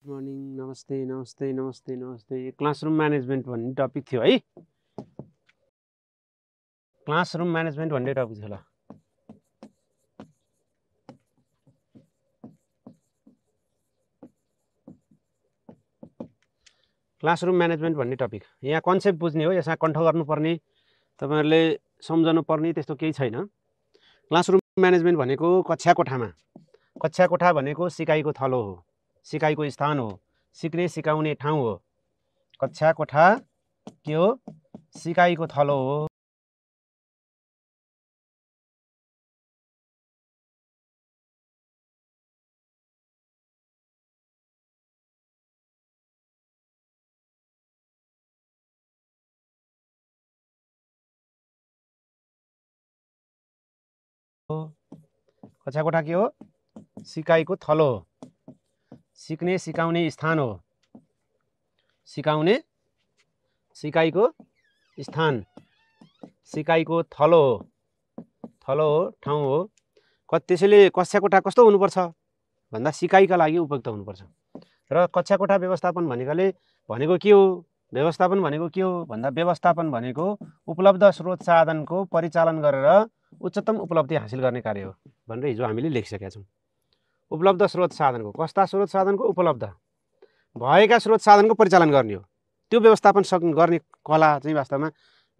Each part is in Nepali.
गुड मर्निङ, नमस्ते नमस्ते नमस्ते नमस्ते। क्लासरुम म्यानेजमेन्ट भन्ने टपिक थियो है। क्लासरुम म्यानेजमेन्ट भन्ने टपिक थियो। ल क्लासरुम म्यानेजमेन्ट भन्ने टपिक, यहाँ कन्सेप्ट बुझ्ने हो, यसमा कण्ठ गर्नुपर्ने, तपाईँहरूले सम्झनुपर्ने त्यस्तो केही छैन। क्लासरुम म्यानेजमेन्ट भनेको कक्षा कोठामा, कक्षा कोठा भनेको सिकाइको थलो हो, सिकाइको स्थान हो, सिक्ने सिकाउने ठाउँ हो। कक्षा कोठा के हो? सिकाइको थलो हो। कक्षा कोठा के हो? सिकाइको थलो हो, सिक्ने सिकाउने स्थान हो। सिकाउने सिकाइको स्थान, सिकाइको थलो हो, थलो हो, ठाउँ हो। त्यसैले कक्षा कोठा कस्तो हुनुपर्छ भन्दा सिकाइका लागि उपयुक्त हुनुपर्छ। र कक्षा कोठा व्यवस्थापन भनेको के हो? व्यवस्थापन भनेको के हो भन्दा व्यवस्थापन भनेको उपलब्ध स्रोत साधनको परिचालन गरेर उच्चतम उपलब्धि हासिल गर्ने कार्य हो भनेर हिजो हामीले लेखिसकेका छौँ। उपलब्ध स्रोत साधनको, कस्ता स्रोत साधनको? उपलब्ध भएका स्रोत साधनको परिचालन गर्ने हो। त्यो व्यवस्थापन गर्ने कला चाहिँ वास्तवमा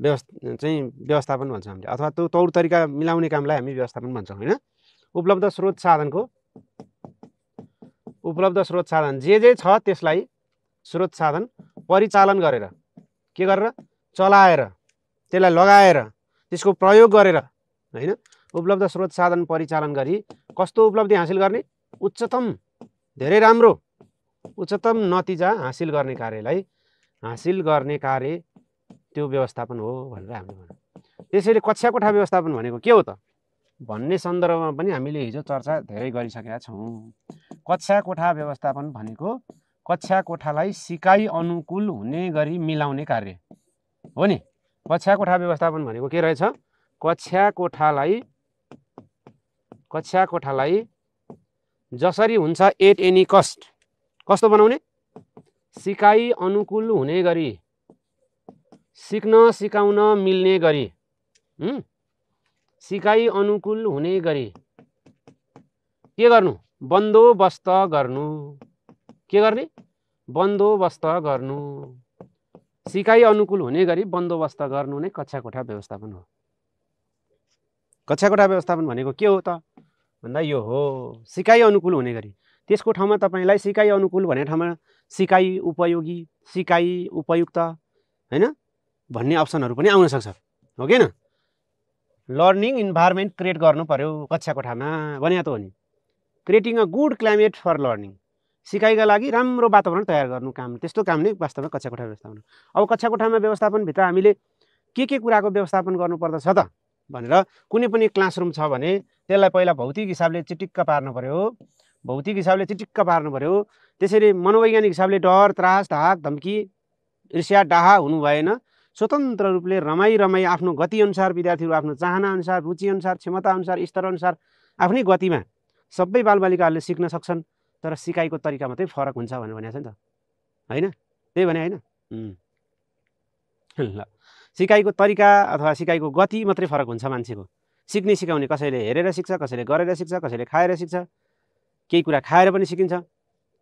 व्यवस्थापन भन्छौँ हामीले, अथवा त्यो तौर तरिका मिलाउने कामलाई हामी व्यवस्थापन भन्छौँ होइन। उपलब्ध स्रोत साधनको, उपलब्ध स्रोत साधन जे छ त्यसलाई स्रोत साधन परिचालन गरेर, के गरेर? चलाएर, त्यसलाई लगाएर, त्यसको प्रयोग गरेर होइन। उपलब्ध स्रोत साधन परिचालन गरी कस्तो उपलब्धि हासिल गर्ने? उच्चतम, धेरै राम्रो, उच्चतम नतिजा हासिल गर्ने कार्यलाई हासिल गर्ने कार्य त्यो व्यवस्थापन हो भनेर हामीले भन्यौँ। त्यसैले कक्षा कोठा व्यवस्थापन भनेको के हो त भन्ने सन्दर्भमा पनि हामीले हिजो चर्चा धेरै गरिसकेका छौँ। कक्षा कोठा व्यवस्थापन भनेको कक्षा कोठालाई सिकाइ अनुकूल हुने गरी मिलाउने कार्य हो नि। कक्षा कोठा व्यवस्थापन भनेको के रहेछ? कक्षा कोठालाई जसरी हुन्छ एट एनी कस्ट, कस्तो बनाउने? सिकाइ अनुकूल हुने गरी, सिक्न सिकाउन मिल्ने गरी, सिकाइ अनुकूल हुने गरी के गर्नु? बन्दोबस्त गर्नु। के गर्ने? बन्दोबस्त गर्नु। सिकाइ अनुकूल हुने गरी बन्दोबस्त गर्नु नै कक्षा कोठा व्यवस्थापन हो। कक्षा कोठा व्यवस्थापन भनेको के हो त भन्दा यो हो, सिकाइ अनुकूल हुने गरी। त्यसको ठाउँमा तपाईँलाई सिकाइ अनुकूल भन्ने ठाउँमा सिकाइ उपयोगी, सिकाइ उपयुक्त होइन भन्ने अप्सनहरू पनि आउन सक्छ, हो कि न? लर्निङ इन्भाइरोमेन्ट क्रिएट गर्नु पर्यो कक्षा कोठामा, भने त हो नि। Creating a good climate for learning, सिकाइका लागि राम्रो वातावरण तयार गर्नु काम, त्यस्तो काम नै वास्तवमा कक्षा कोठा व्यवस्थापन हो। अब कक्षा कोठामा व्यवस्थापनभित्र हामीले के कुराको व्यवस्थापन गर्नुपर्दछ त भनेर, कुनै पनि क्लासरुम छ भने त्यसलाई पहिला भौतिक हिसाबले चिटिक्क पार्नु पर्यो, भौतिक हिसाबले चिटिक्क पार्नु पर्यो। त्यसरी मनोवैज्ञानिक हिसाबले डर, त्रास, धाक, धम्की, ईर्ष्या, डाहा हुनु भएन। स्वतन्त्र रूपले रमाई आफ्नो गतिअनुसार विद्यार्थीहरू आफ्नो चाहनाअनुसार, रुचिअनुसार, क्षमताअनुसार, स्तरअनुसार आफ्नै गतिमा सबै बालबालिकाहरूले सिक्न सक्छन्। तर सिकाइको तरिका मात्रै फरक हुन्छ भनेर भनेको छ नि त होइन? त्यही भने होइन? ल, सिकाइको तरिका अथवा सिकाइको गति मात्रै फरक हुन्छ मान्छेको। सिक्ने सिकाउने कसैले हेरेर सिक्छ, कसैले गरेर सिक्छ, कसैले खाएर सिक्छ। केही कुरा खाएर पनि सिकिन्छ,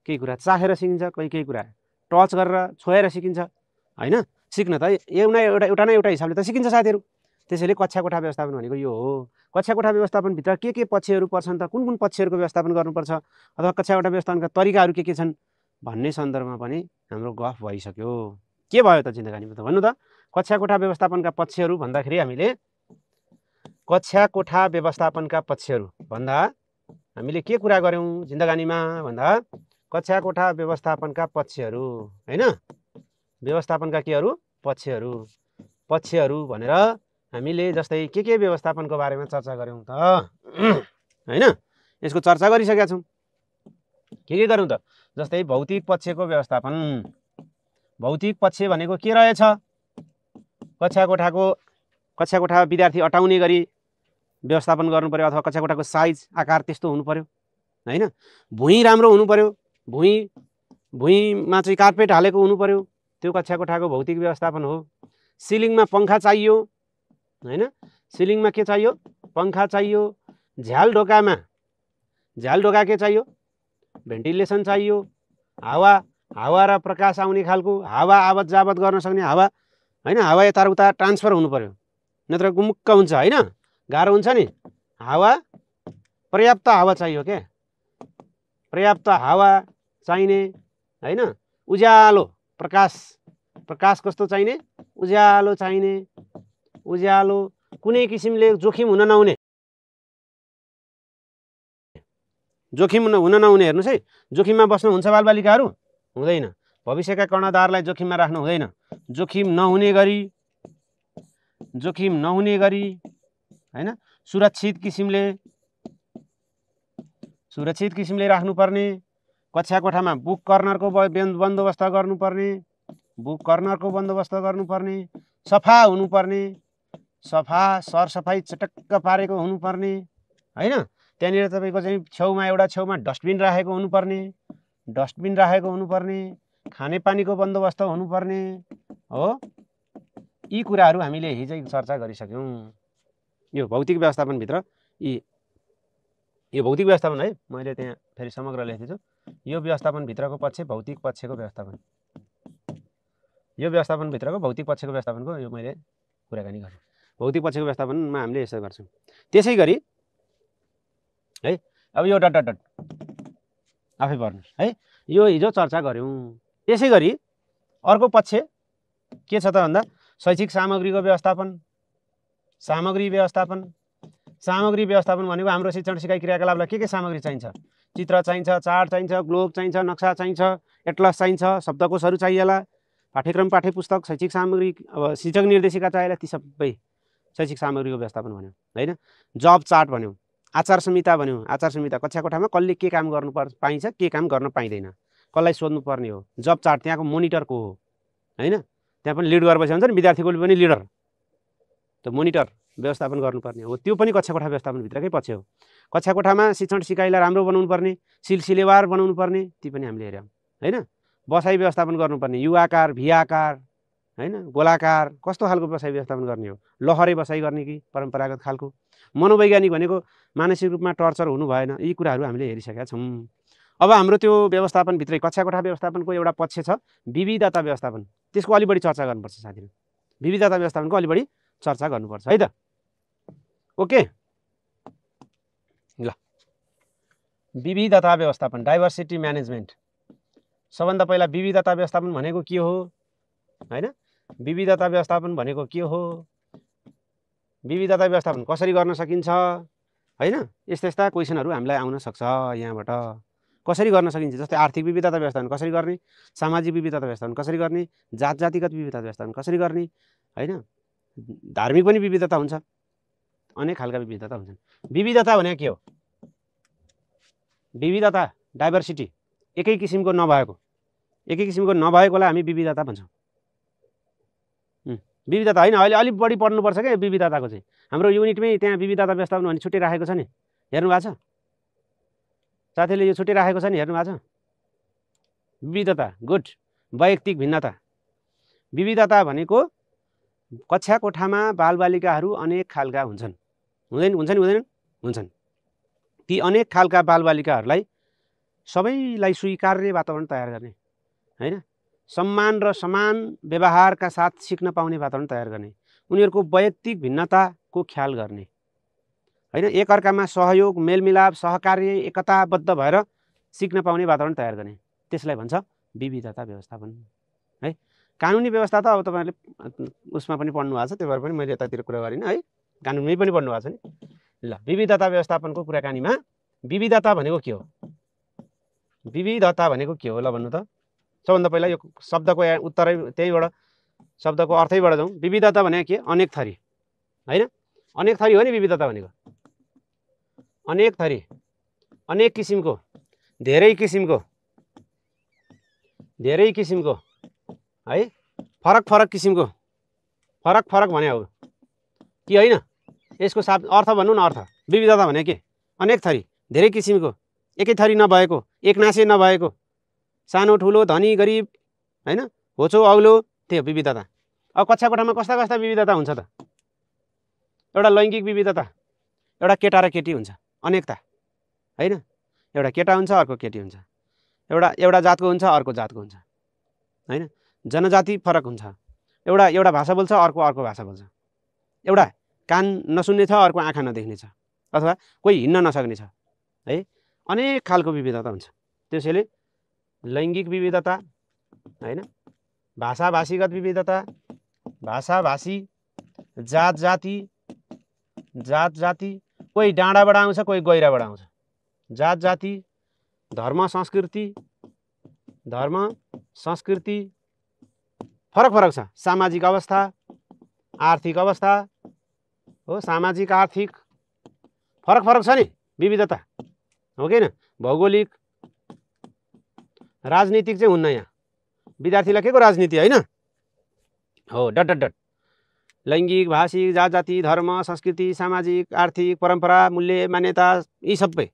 केही कुरा चाखेर सिकिन्छ, केही कुरा टच गरेर छोएर सिकिन्छ होइन। सिक्न त एउटा न एउटा हिसाबले त सिकिन्छ साथीहरू। त्यसैले कक्षा कोठा व्यवस्थापन भनेको यो हो। कक्षा कोठा व्यवस्थापनभित्र के पक्षहरू पर्छन् त, कुन पक्षहरूको व्यवस्थापन गर्नुपर्छ, अथवा कक्षा कोठा व्यवस्थापनका तरिकाहरू के छन् भन्ने सन्दर्भमा पनि हाम्रो गफ भइसक्यो। के भयो त जिन्दगानीमा त भन्नु त? कक्षा कोठा व्यवस्थापनका पक्षहरू भन्दाखेरि हामीले कक्षा कोठा व्यवस्थापनका पक्षहरू भन्दा हामीले के कुरा गऱ्यौँ जिन्दगानीमा भन्दा कक्षा कोठा व्यवस्थापनका पक्षहरू होइन, व्यवस्थापनका केहरू? पक्षहरू भनेर हामीले जस्तै के व्यवस्थापनको बारेमा चर्चा गऱ्यौँ त होइन? यसको चर्चा गरिसकेका छौँ। के गरौँ त? जस्तै भौतिक पक्षको व्यवस्थापन। भौतिक पक्ष भनेको के रहेछ? कक्षा कोठा विद्यार्थी अटाउने गरी व्यवस्थापन गर्नु पर्यो, अथवा कक्षा कोठाको साइज आकार त्यस्तो हुनु पर्यो होइन। भुइँ राम्रो हुनु पर्यो, भुइँ भुइँमा चाहिँ कार्पेट हालेको हुनु पर्यो, त्यो कक्षा कोठाको भौतिक व्यवस्थापन हो। सिलिङमा पङ्खा चाहियो हैन, सिलिङमा के चाहियो? पङ्खा चाहियो। झ्याल ढोका के चाहियो? भेन्टिलेसन चाहियो। हावा र प्रकाश आउने खालको, हावा आवत जावत गर्न सक्ने हावा हैन, हावा यता उता ट्रान्सफर हुनु पर्यो, नत्र गुमुक्क हुन्छ हैन, गाह्रो हुन्छ नि। हावा, पर्याप्त हावा चाहियो के, पर्याप्त हावा चाहिने हैन। उज्यालो, प्रकाश कस्तो चाहिने? उज्यालो चाहिने। उज्यालो, कुनै किसिमले जोखिम हुन नहुने, हेर्नुहोस् है, जोखिममा बस्नुहुन्छ बालबालिकाहरू? हुँदैन। भविष्यका कर्णधारलाई जोखिममा राख्नु हुँदैन। जोखिम नहुने गरी हैन, सुरक्षित किसिमले राख्नुपर्ने। कक्षा कोठामा बुक कर्नरको बन्दोबस्त गर्नुपर्ने। सफा हुनुपर्ने, सरसफाइ चटक्क पारेको हुनुपर्ने हैन। त्यहाँनिर तपाईँको चाहिँ छेउमा डस्टबिन राखेको हुनुपर्ने, खानेपानीको बन्दोबस्त हुनुपर्ने हो। यी कुराहरू हामीले हिजै चर्चा गरिसक्यौँ। यो भौतिक व्यवस्थापनभित्र यो भौतिक व्यवस्थापन है, मैले त्यहाँ फेरि समग्र लेखेको छु। यो व्यवस्थापनभित्रको पक्ष भौतिक पक्षको व्यवस्थापन, यो व्यवस्थापनभित्रको भौतिक पक्षको व्यवस्थापनको यो मैले कुराकानी गरेँ। भौतिक पक्षको व्यवस्थापनमा हामीले यसो गर्छौँ। त्यसै गरी है, अब यो डट आफै पर्नुहोस् है, यो हिजो चर्चा गऱ्यौँ। त्यसै गरी अर्को पक्ष के छ त भन्दा शैक्षिक सामग्रीको व्यवस्थापन। सामग्री व्यवस्थापन भनेको हाम्रो शिक्षण सिकाइ क्रियाकलापलाई के सामग्री चाहिन्छ? चित्र चाहिन्छ, चार्ट चाहिन्छ, ग्लोब चाहिन्छ, नक्सा चाहिन्छ, एटलस चाहिन्छ, शब्दकोशहरू चाहिएला, पाठ्यक्रम पाठ्यपुस्तक, शैक्षिक सामग्री, अब शिक्षक निर्देशिका चाहिएला। ती सबै शैक्षिक सामग्रीको व्यवस्थापन भन्यौँ हैन। जब चार्ट भन्यौँ, आचार संहिता भन्यौँ। आचार संहिता कक्षा कोठामा कसले के काम गर्नु पाइन्छ, के काम गर्न पाइँदैन, कसलाई सोध्नुपर्ने हो। जब चार्ट त्यहाँको मोनिटर को हो हैन, त्यहाँ पनि लिड गरेपछि हुन्छ नि, विद्यार्थीको पनि लिडर, त मोनिटर व्यवस्थापन गर्नुपर्ने हो। त्यो पनि कक्षा कोठा व्यवस्थापनभित्रकै पक्ष हो। कक्षा कोठामा शिक्षण सिकाइलाई राम्रो बनाउनु पर्ने, सिलसिलेवार बनाउनु पर्ने, ती पनि हामीले हेऱ्यौँ हैन। बसाइ व्यवस्थापन गर्नुपर्ने, यु आकार, भी आकार हैन, गोलाकार, कस्तो खालको बसाइ व्यवस्थापन गर्ने हो, लहरे बसाइ गर्ने कि परम्परागत खालको। मनोवैज्ञानिक भनेको मानसिक रूपमा टर्चर हुनु भएन। यी कुराहरू हामीले हेरिसकेका छौँ। अब हाम्रो त्यो व्यवस्थापनभित्रै कक्षा कोठा व्यवस्थापनको एउटा पक्ष छ विविधता व्यवस्थापन। त्यसको अलि बढी चर्चा गर्नुपर्छ साथीहरू। विविधता व्यवस्थापनको अलि बढी चर्चा गर्नुपर्छ है त। ओके ल, विविधता व्यवस्थापन, डाइभर्सिटी म्यानेजमेन्ट। सबभन्दा पहिला विविधता व्यवस्थापन भनेको के हो हैन, विविधता व्यवस्थापन भनेको के हो, विविधता व्यवस्थापन कसरी गर्न सकिन्छ हैन। यस्ता क्वेसनहरू हामीलाई आउन सक्छ यहाँबाट। कसरी गर्न सकिन्छ, जस्तै आर्थिक विविधता व्यवस्थापन कसरी गर्ने, सामाजिक विविधता व्यवस्थापन कसरी गर्ने, जातिगत विविधता व्यवस्थापन कसरी गर्ने हैन। धार्मिक पनि विविधता हुन्छ, अनेक खालका विविधता हुन्छन्। विविधता भनेको के हो? विविधता, डाइभर्सिटी, एकै किसिमको नभएकोलाई हामी विविधता भन्छौँ। विविधता होइन, अहिले अलिक बढी पढ्नुपर्छ क्या विविधताको चाहिँ। हाम्रो युनिटमै त्यहाँ विविधता व्यवस्थापन भन्ने छुट्टै राखेको छ नि, हेर्नु भएको छ साथीले? यो छुट्टै राखेको छ नि, हेर्नु भएको छ? विविधता, गुड। वैयक्तिक भिन्नता। विविधता भनेको कक्षा कोठामा बालबालिकाहरू अनेक खालका हुन्छन्, हुन्छन्। ती अनेक खालका बालबालिकाहरूलाई सबैलाई स्वीकार्य वातावरण तयार गर्ने हैन, सम्मान र समान व्यवहारका साथ सिक्न पाउने वातावरण तयार गर्ने, उनीहरूको वैयक्तिक भिन्नताको ख्याल गर्ने हैन, एकअर्कामा सहयोग, मेलमिलाप, सहकार्य, एकताबद्ध भएर सिक्न पाउने वातावरण तयार गर्ने, त्यसलाई भन्छ विविधता व्यवस्थापन है। कानुनी व्यवस्था त अब तपाईँहरूले उसमा पनि पढ्नु भएको छ, त्यही भएर पनि मैले यतातिर कुरा गरिनँ है, कानुनमै पनि पढ्नु भएको छ नि। ल, विविधता व्यवस्थापनको कुराकानीमा विविधता भनेको के हो? विविधता भनेको के हो ल भन्नु त? सबभन्दा पहिला यो शब्दको उत्तरै त्यहीबाट, शब्दको अर्थैबाट जाउँ। विविधता भनेको के? अनेक थरी हैन, अनेक थरी हो नि विविधता भनेको। अनेक थरी, अनेक किसिमको, धेरै किसिमको है, फरक किसिमको, फरक भने हो कि होइन? यसको अर्थ भन्नु न, अर्थ विविधता भने के? अनेक थरी, धेरै किसिमको, एकै थरी नभएको, एक नासे नभएको, सानो ठुलो धनी गरिब हैन होचो अग्लो त्यो विविधता। अब कक्षा कोठामा कस्ता कस्ता विविधता हुन्छ त? एउटा लैङ्गिक विविधता, एउटा केटा र केटी हुन्छ, अनेकता हैन, एउटा केटा हुन्छ अर्को केटी हुन्छ, एउटा जातको हुन्छ अर्को जातको हुन्छ हैन, जनजाति फरक हुन्छ, एउटा भाषा बोल्छ अर्को भाषा बोल्छ, एउटा कान नसुन्ने छ अर्को आँखा नदेख्ने छ, अथवा कोही हिँड्न नसक्ने छ है, अनेक खालको विविधता हुन्छ। त्यसैले लैङ्गिक विविधता हैन, भाषाभाषीगत विविधता, भाषाभाषी, जात जाति, कोही डाँडाबाट आउँछ कोही गहिराबाट आउँछ, जात जाति, धर्म संस्कृति फरक फरक छ, सामाजिक अवस्था, आर्थिक अवस्था हो, सामाजिक आर्थिक फरक फरक छ नि विविधता हो कि हैन, भौगोलिक, राजनीतिक चाहिँ हुन्न यहाँ, विद्यार्थीलाई के को राजनीति हैन हो, डट लैङ्गिक, भाषिक, जात जाति, धर्म, संस्कृति, सामाजिक, आर्थिक, परम्परा, मूल्य, मान्यता, यी सबै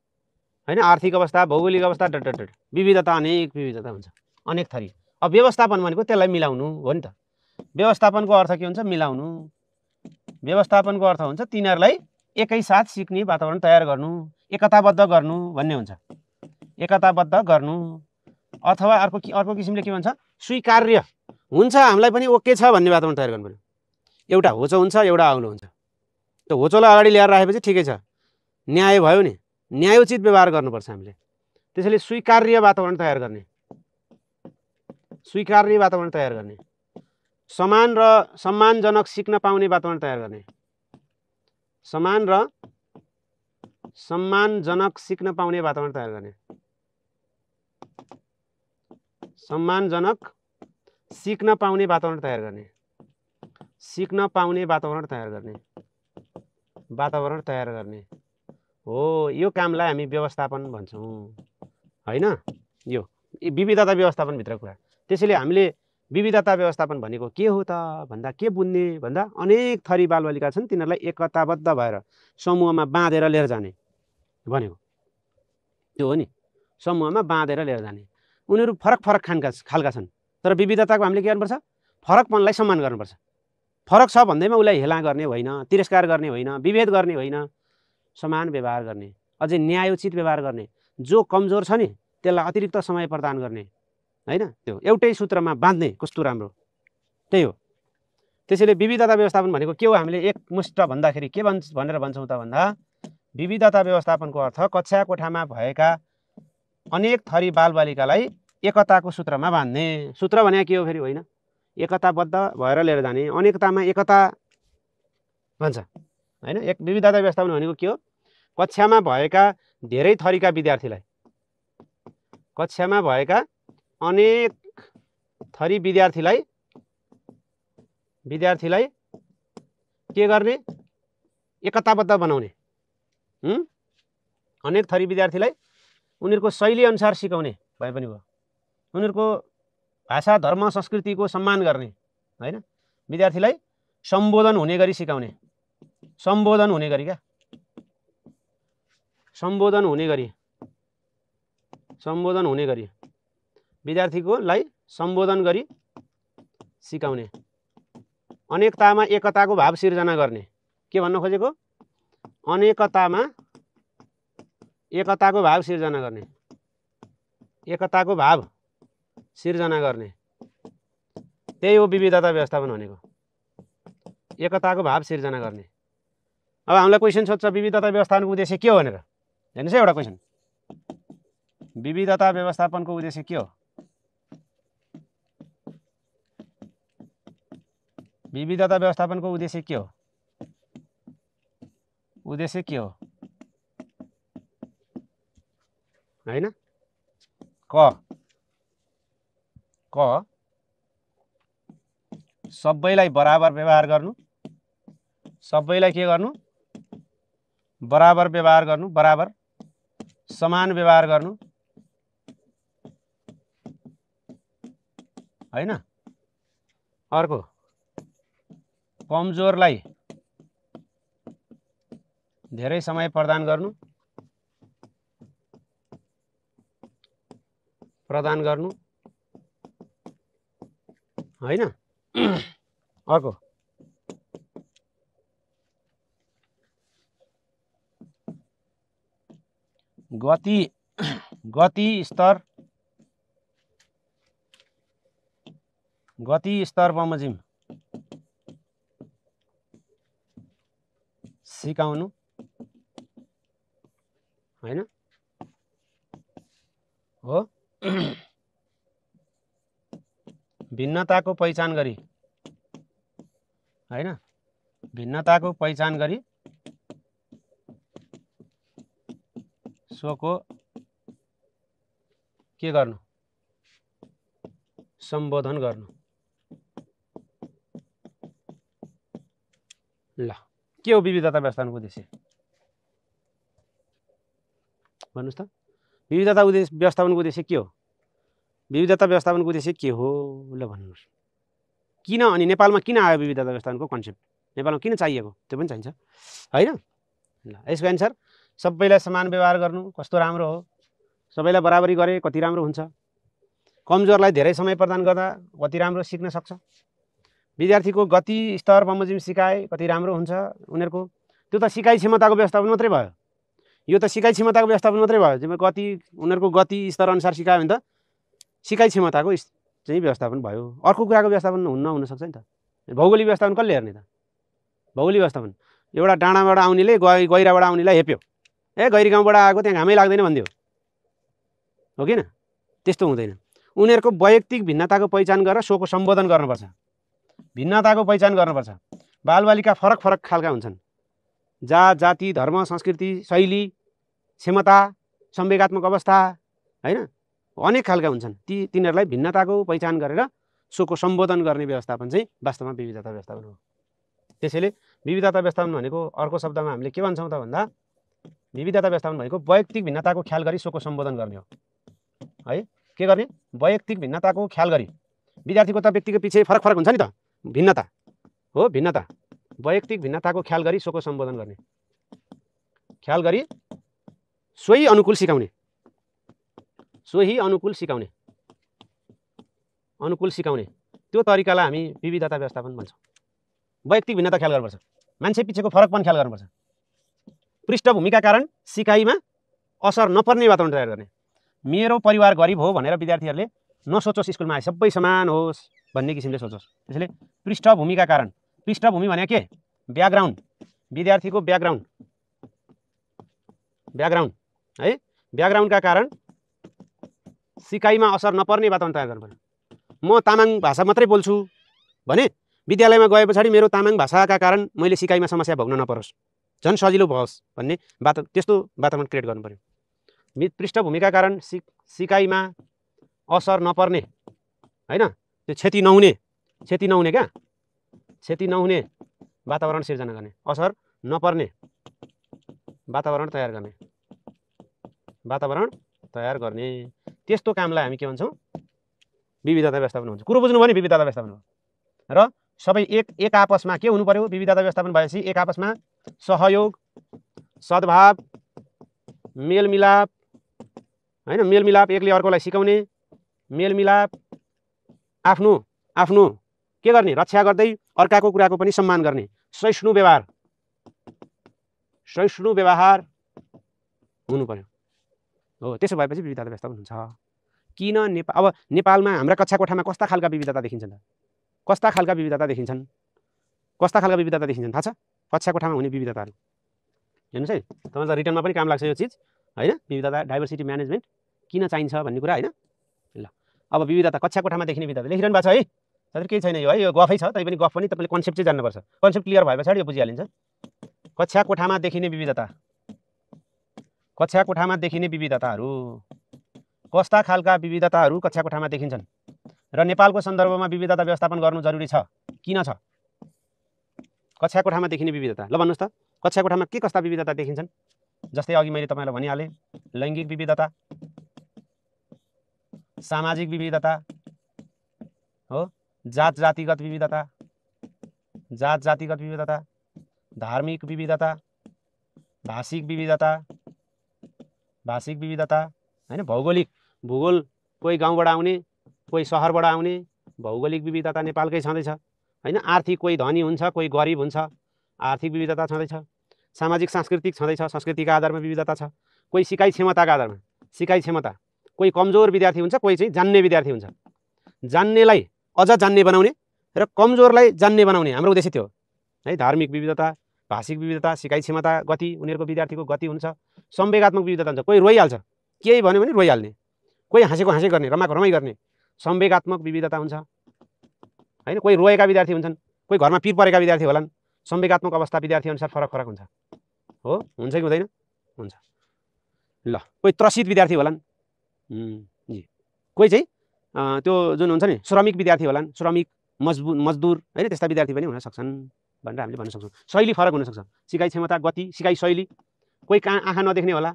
हैन, आर्थिक अवस्था, भौगोलिक अवस्था, डट विविधता, अनेक विविधता हुन्छ, अनेक थरी। अब व्यवस्थापन भनेको त्यसलाई मिलाउनु हो नि त। व्यवस्थापनको अर्थ के हुन्छ? मिलाउनु। व्यवस्थापनको अर्थ हुन्छ तिनीहरूलाई एकैसाथ सिक्ने वातावरण तयार गर्नु, एकताबद्ध गर्नु भन्ने हुन्छ, एकताबद्ध गर्नु। अथवा अर्को किसिमले के भन्छ? स्वीकार्य हुन्छ, हामीलाई पनि ओके छ भन्ने वातावरण तयार गर्नु पर्यो। एउटा होचो हुन्छ एउटा अग्लो हुन्छ, त्यो होचोलाई अगाडि ल्याएर राखेपछि ठिकै छ, न्याय भयो नि, न्यायोचित व्यवहार गर्नुपर्छ हामीले। त्यसैले स्वीकार्य वातावरण तयार गर्ने, स्वीकार्य वातावरण तयार गर्ने, समान र सम्मानजनक सिक्न पाउने वातावरण तयार गर्ने, समान र सम्मानजनक सिक्न पाउने वातावरण तयार गर्ने, सम्मानजनक सिक्न पाउने वातावरण तयार गर्ने, सिक्न पाउने वातावरण तयार गर्ने, वातावरण तयार गर्ने हो। यो कामलाई हामी व्यवस्थापन भन्छौँ हैन, यो विविधता व्यवस्थापनभित्र कुरा। त्यसैले हामीले विविधता व्यवस्थापन भनेको के हो त भन्दा के बुझ्ने भन्दा अनेक थरी बालबालिका छन्, तिनीहरूलाई एकताबद्ध भएर समूहमा बाँधेर लिएर जाने भनेको त्यो हो नि, समूहमा बाँधेर लिएर जाने। उनीहरू फरक फरक खालका छन्, तर विविधताको हामीले के गर्नुपर्छ? फरकपनलाई सम्मान गर्नुपर्छ। फरक छ भन्दैमा उसलाई हेला गर्ने होइन, तिरस्कार गर्ने होइन, विभेद गर्ने होइन, समान व्यवहार गर्ने, अझै न्यायोचित व्यवहार गर्ने, जो कमजोर छ नि त्यसलाई अतिरिक्त समय प्रदान गर्ने हैन, त्यो एउटै सूत्रमा बाँध्ने कस्तो राम्रो, त्यही हो। त्यसैले विविधता व्यवस्थापन भनेको के हो? हामीले एकमुष्ट भन्दाखेरि के भनेर भन्छौँ त भन्दा विविधता व्यवस्थापनको अर्थ कक्षा कोठामा भएका अनेक थरी बालबालिकालाई एकताको सूत्रमा बाँध्ने। सूत्र भने के हो फेरि? होइन, एकताबद्ध भएर लिएर जाने, अनेकतामा एकता भन्छ हैन। एक विविधता व्यवस्थापन भनेको के हो? कक्षामा भएका धेरै थरीका विद्यार्थीलाई, कक्षामा भएका अनेक थरी विद्यार्थीलाई के गर्ने? एकताबद्ध बनाउने। अनेक थरी विद्यार्थीलाई उनीहरूको शैली अनुसार सिकाउने भए पनि भयो, उनीहरूको भाषा, धर्म, संस्कृतिको सम्मान गर्ने हैन, विद्यार्थीलाई सम्बोधन हुने गरी सिकाउने, सम्बोधन हुने गरी क्या, सम्बोधन हुने गरी विद्यार्थीकोलाई सम्बोधन गरी सिकाउने, अनेकतामा एकताको भाव सिर्जना गर्ने। के भन्न खोजेको? अनेकतामा एकताको भाव सिर्जना गर्ने, एकताको भाव सिर्जना गर्ने, त्यही हो विविधता व्यवस्थापन भनेको, एकताको भाव सिर्जना गर्ने। अब हामीलाई क्वेसन सोध्छ विविधता व्यवस्थापनको उद्देश्य के हो भनेर, हेर्नुहोस् है, एउटा क्वेसन, विविधता व्यवस्थापनको उद्देश्य के हो? विविधता व्यवस्थापनको उद्देश्य के हो? उद्देश्य के हो हैन? क सबैलाई बराबर व्यवहार गर्नु, सबैलाई के गर्नु? बराबर व्यवहार गर्नु, बराबर समान व्यवहार गर्नु हैन। अर्को, कमजोरलाई धेरै समय प्रदान गर्नु, हैन। अर्को गति स्तर बमोजिम सिकाउनु हैन हो। भिन्नताको पहिचान गरी हैन, भिन्नताको पहिचान गरी सोको के गर्नु, सम्बोधन गर्नु। ल के हो विविधता व्यवस्थापनको उद्देश्य भन्नुस् त। विविधता व्यवस्थापनको उद्देश्य के हो? विविधता व्यवस्थापनको उद्देश्य के हो ल भन्नुस्। किन अनि नेपालमा किन आयो विविधता व्यवस्थापनको कन्सेप्ट? नेपालमा किन चाहिएको त्यो पनि चाहिन्छ हैन। ल यसको एन्सर सबैलाई समान व्यवहार गर्नु कस्तो राम्रो हो, सबैलाई बराबरी गरे कति राम्रो हुन्छ, कमजोरलाई धेरै समय प्रदान गर्दा कति राम्रो सिक्न सक्छ, विद्यार्थीको गति स्तर बमोजिम सिकाए कति राम्रो हुन्छ उनीहरूको। त्यो त सिकाइ क्षमताको व्यवस्थापन मात्रै भयो। यो त सिकाइ क्षमताको व्यवस्थापन मात्रै भयो। जिम्मा गति उनीहरूको गति स्तर अनुसार सिकायो भने त सिकाइ क्षमताको चाहिँ व्यवस्थापन भयो। अर्को कुराको व्यवस्थापन हुन सक्छ नि त। भौगोलिक व्यवस्थापन कसले हेर्ने त? भौगोलिक व्यवस्थापन एउटा डाँडाबाट आउनेले गहिराबाट आउनेलाई हेप्यो, ए गहिरी गाउँबाट आएको त्यहाँ घामै लाग्दैन भनिदियो हो किन? त्यस्तो हुँदैन। उनीहरूको वैयक्तिक भिन्नताको पहिचान गरेर सोको सम्बोधन गर्नुपर्छ। भिन्नताको पहिचान गर्नुपर्छ। बालबालिका फरक फरक खालका हुन्छन्। जात जाति धर्म संस्कृति शैली क्षमता संवेगात्मक अवस्था हैन अनेक खालका हुन्छन्। तिनीहरूलाई भिन्नताको पहिचान गरेर सोको सम्बोधन गर्ने व्यवस्थापन चाहिँ वास्तवमा विविधता व्यवस्थापन हो। त्यसैले विविधता व्यवस्थापन भनेको अर्को शब्दमा हामीले के भन्छौँ त भन्दा विविधता व्यवस्थापन भनेको वैयक्तिक भिन्नताको ख्याल गरी सोको सम्बोधन गर्ने हो है। के गर्ने? वैयक्तिक भिन्नताको ख्याल गरी। विद्यार्थीको त व्यक्तिको पछि फरक फरक हुन्छ नि त, भिन्नता हो। भिन्नता वैयक्तिक भिन्नताको ख्याल गरी सोको सम्बोधन गर्ने, ख्याल गरी सोही अनुकूल सिकाउने, सोही अनुकूल सिकाउने, अनुकूल सिकाउने त्यो तरिकालाई हामी विविधता व्यवस्थापन भन्छौँ। वैयक्तिक भिन्नता ख्याल गर्नुपर्छ, मान्छे पछिको फरकपन ख्याल गर्नुपर्छ, पृष्ठभूमिका कारण सिकाइमा असर नपर्ने वातावरण तयार गर्ने। मेरो परिवार गरिब हो भनेर विद्यार्थीहरूले नसोचोस् स्कुलमा आए सबै समान होस् भन्ने किसिमले सोचोस्। त्यसैले पृष्ठभूमिका कारण, पृष्ठभूमि भने के? ब्याकग्राउन्ड, विद्यार्थीको ब्याकग्राउन्ड है। ब्याकग्राउन्डका कारण सिकाइमा असर नपर्ने वातावरण तयार गर्नुपर्छ। म तामाङ भाषा मात्रै बोल्छु भने विद्यालयमा गए पछाडि मेरो तामाङ भाषाका कारण मैले सिकाइमा समस्या भोग्न नपरोस्, झन् सजिलो भओस् भन्ने त्यस्तो वातावरण क्रिएट गर्नु पर्यो। पृष्ठभूमिका कारण सिकाइमा असर नपर्ने हैन, त्यो क्षति नहुने वातावरण सिर्जना गर्ने, असर नपर्ने वातावरण तयार गर्ने त्यस्तो कामलाई हामी के भन्छौँ? विविधता व्यवस्थापन भन्छौँ। कुरो बुझ्नु भने विविधता व्यवस्थापन हो। र सबै एक आपसमा के हुनु पर्यो? विविधता व्यवस्थापन भएपछि एक आपसमा सहयोग सद्भाव मेलमिलाप हैन, मेलमिलाप एकले अर्कोलाई सिकाउने, मेलमिलाप आफ्नो के गर्ने? रक्षा गर्दै अर्काको कुराको पनि सम्मान गर्ने, सहिष्णु व्यवहार हुनु पर्यो हो। त्यसो भएपछि विविधता व्यवस्थापन हुन्छ। किन अब नेपालमा हाम्रा कक्षा कोठामा कस्ता खालका विविधता देखिन्छन् त? कस्ता खालका विविधता देखिन्छन् थाहा छ? कक्षा कोठामा हुने विविधताहरू हेर्नुहोस् है। तपाईँलाई रिटर्नमा पनि काम लाग्छ यो चिज हैन। विविधता डाइभर्सिटी म्यानेजमेन्ट किन चाहिन्छ भन्ने कुरा हैन। ल अब विविधता कक्षा कोठामा देखिने विविधता लेखिरहनु भएको छ है। तर केही छैन यो है, यो गफै छ। तैपनि गफ पनि तपाईँले कन्सेप्ट चाहिँ जान्नुपर्छ। कन्सेप्ट क्लियर भए पछाडि यो बुझिहालिन्छ। कक्षा कोठामा देखिने विविधताहरू कस्ता खालका विविधताहरू कक्षा कोठामा देखिन्छन् र नेपालको सन्दर्भमा विविधता व्यवस्थापन गर्नु जरुरी छ किन छ? कक्षा कोठामा देखिने विविधता ल भन्नुहोस् त। कक्षा कोठामा के कस्ता विविधता देखिन्छन्? जस्तै अघि मैले तपाईँलाई भनिहालेँ, लैङ्गिक विविधता, सामाजिक विविधता हो, जात जातिगत विविधता, धार्मिक विविधता, भाषिक विविधता हैन, भूगोल, कोही गाउँबाट आउने, कोही सहरबाट आउने, भौगोलिक विविधता नेपालकै छँदैछ हैन। आर्थिक कोही धनी हुन्छ कोही गरिब हुन्छ, आर्थिक विविधता छँदैछ। सामाजिक सांस्कृतिक छँदैछ, संस्कृतिका आधारमा विविधता छ। कोही सिकाइ क्षमताका आधारमा, सिकाइ क्षमता, कोही कमजोर विद्यार्थी हुन्छ कोही चाहिँ जान्ने विद्यार्थी हुन्छ। जान्नेलाई अझ जान्ने बनाउने र कमजोरलाई जान्ने बनाउने हाम्रो उद्देश्य थियो है। धार्मिक विविधता, भाषिक विविधता, सिकाइ क्षमता, गति, उनीहरूको विद्यार्थीको गति हुन्छ। संवेगात्मक विविधता हुन्छ, कोही रोइहाल्छ, केही भन्यो भने रोइहाल्ने, कोही हाँसेको हाँसे गर्ने, रमाको रमाइ गर्ने, संवेगात्मक विविधता हुन्छ हैन। कोही रोएका विद्यार्थी हुन्छन्, कोही घरमा पिर परेका विद्यार्थी होलान्। संवेगात्मक अवस्था विद्यार्थी अनुसार फरक फरक हुन्छ। हो, हुन्छ कि हुँदैन? हुन्छ। ल, कोही त्रसित विद्यार्थी होलान्, जी, कोही चाहिँ त्यो जुन हुन्छ नि श्रमिक विद्यार्थी होलान्, श्रमिक मजदुर हैन, त्यस्ता विद्यार्थी पनि हुन सक्छन् भनेर हामीले भन्न सक्छौँ। शैली फरक हुन सक्छ, सिकाइ क्षमता, गति, सिकाइ शैली। कोही आँखा नदेख्ने होला,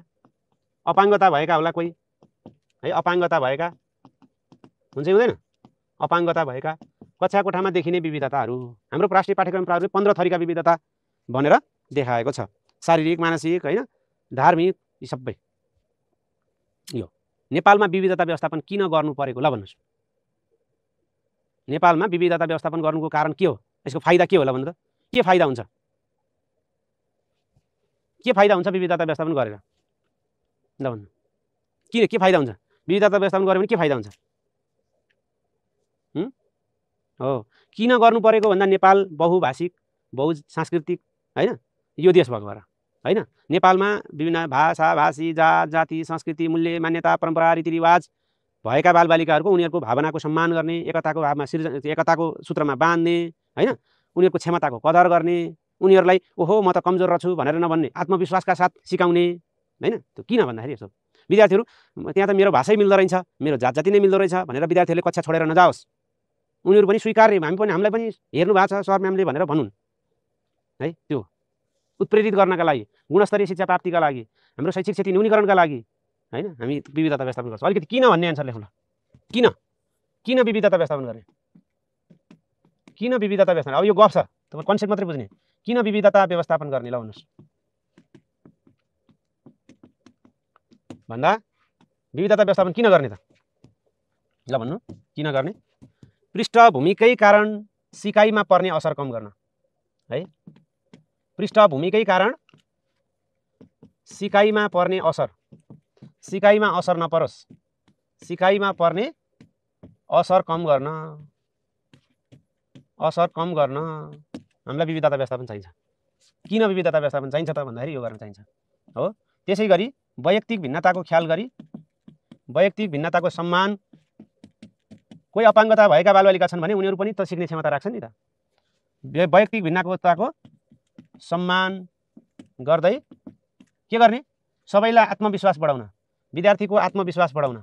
अपाङ्गता भएका होला कोही है, अपाङ्गता भएका हुन्छ कि हुँदैन? अपाङ्गता भएका, कक्षा कोठामा देखिने विविधताहरू। हाम्रो राष्ट्रिय पाठ्यक्रम प्रारूपले 15 थरीका विविधता भनेर देखाएको छ। शारीरिक, मानसिक हैन, धार्मिक, यी सबै। यो नेपालमा विविधता व्यवस्थापन किन गर्नु परेको ल भन्नुस्? नेपालमा विविधता व्यवस्थापन गर्नुको कारण के हो? यसको फाइदा के होला भन्नु त? के फाइदा हुन्छ? के फाइदा हुन्छ विविधता व्यवस्थापन गरेर? ल भन्नु। किन के फाइदा हुन्छ? विविधता व्यवस्थापन गर्यो भने के फाइदा हुन्छ? हो, किन गर्नु परेको भन्दा नेपाल बहुभाषिक, बहुसांस्कृतिक हैन यो देश भएको भएर हैन। नेपालमा विभिन्न भाषा, भाषी, जात, जाति, संस्कृति, मूल्य, मान्यता, परम्परा, रीतिरिवाज भएका बालबालिकाहरूको उनीहरूको भावनाको सम्मान गर्ने, एकताको भावमा एकताको सूत्रमा बाँध्ने हैन, उनीहरूको क्षमताको कदर गर्ने, उनीहरूलाई ओहो म त कमजोर रहेछु भनेर नभन्ने, आत्मविश्वासका साथ सिकाउने हैन। त्यो किन भन्दाखेरि यसो विद्यार्थीहरू त्यहाँ त मेरो भाषै मिल्दो रहेछ, मेरो जात जाति नै मिल्दो रहेछ भनेर विद्यार्थीहरूले कक्षा छोडेर नजाओस्। उनीहरू पनि स्वीकार्य, हामीलाई पनि हेर्नु भएको छ सर म्यामले भनेर भनुन् है। त्यो उत्प्रेरित गर्नका लागि, गुणस्तरीय शिक्षा प्राप्तिका लागि, हाम्रो शैक्षिक क्षति न्यूनीकरणका लागि हैन हामी विविधता व्यवस्थापन गर्छौँ। अलिकति किन भन्ने एन्सर लेखौँ ल। किन विविधता व्यवस्थापन गर्ने? किन विविधता व्यवस्थापन? अब यो गफ छ, तपाईँ कन्सेप्ट मात्रै बुझ्ने। किन विविधता व्यवस्थापन गर्ने ल भन्नुहोस् भन्दा विविधता व्यवस्थापन किन गर्ने त ल भन्नु? किन गर्ने? पृष्ठभूमिकै कारण सिकाइमा पर्ने असर कम गर्न है। पृष्ठभूमिकै कारण सिकाइमा पर्ने असर, सिकाइमा असर नपरोस्, सिकाइमा पर्ने असर कम गर्न, असर कम गर्न हामीलाई विविधता व्यवस्थापन चाहिन्छ। किन विविधता व्यवस्थापन चाहिन्छ त भन्दाखेरि यो गर्न चाहिन्छ। हो, त्यसै गरी वैयक्तिक भिन्नताको ख्याल गरी, वैयक्तिक भिन्नताको सम्मान। कोही अपाङ्गता भएका बालबालिका छन् भने उनीहरू पनि त सिक्ने क्षमता राख्छन् नि त। वैयक्तिक भिन्नताको सम्मान गर्दै के गर्ने? सबैलाई आत्मविश्वास बढाउन, विद्यार्थीको आत्मविश्वास बढाउन,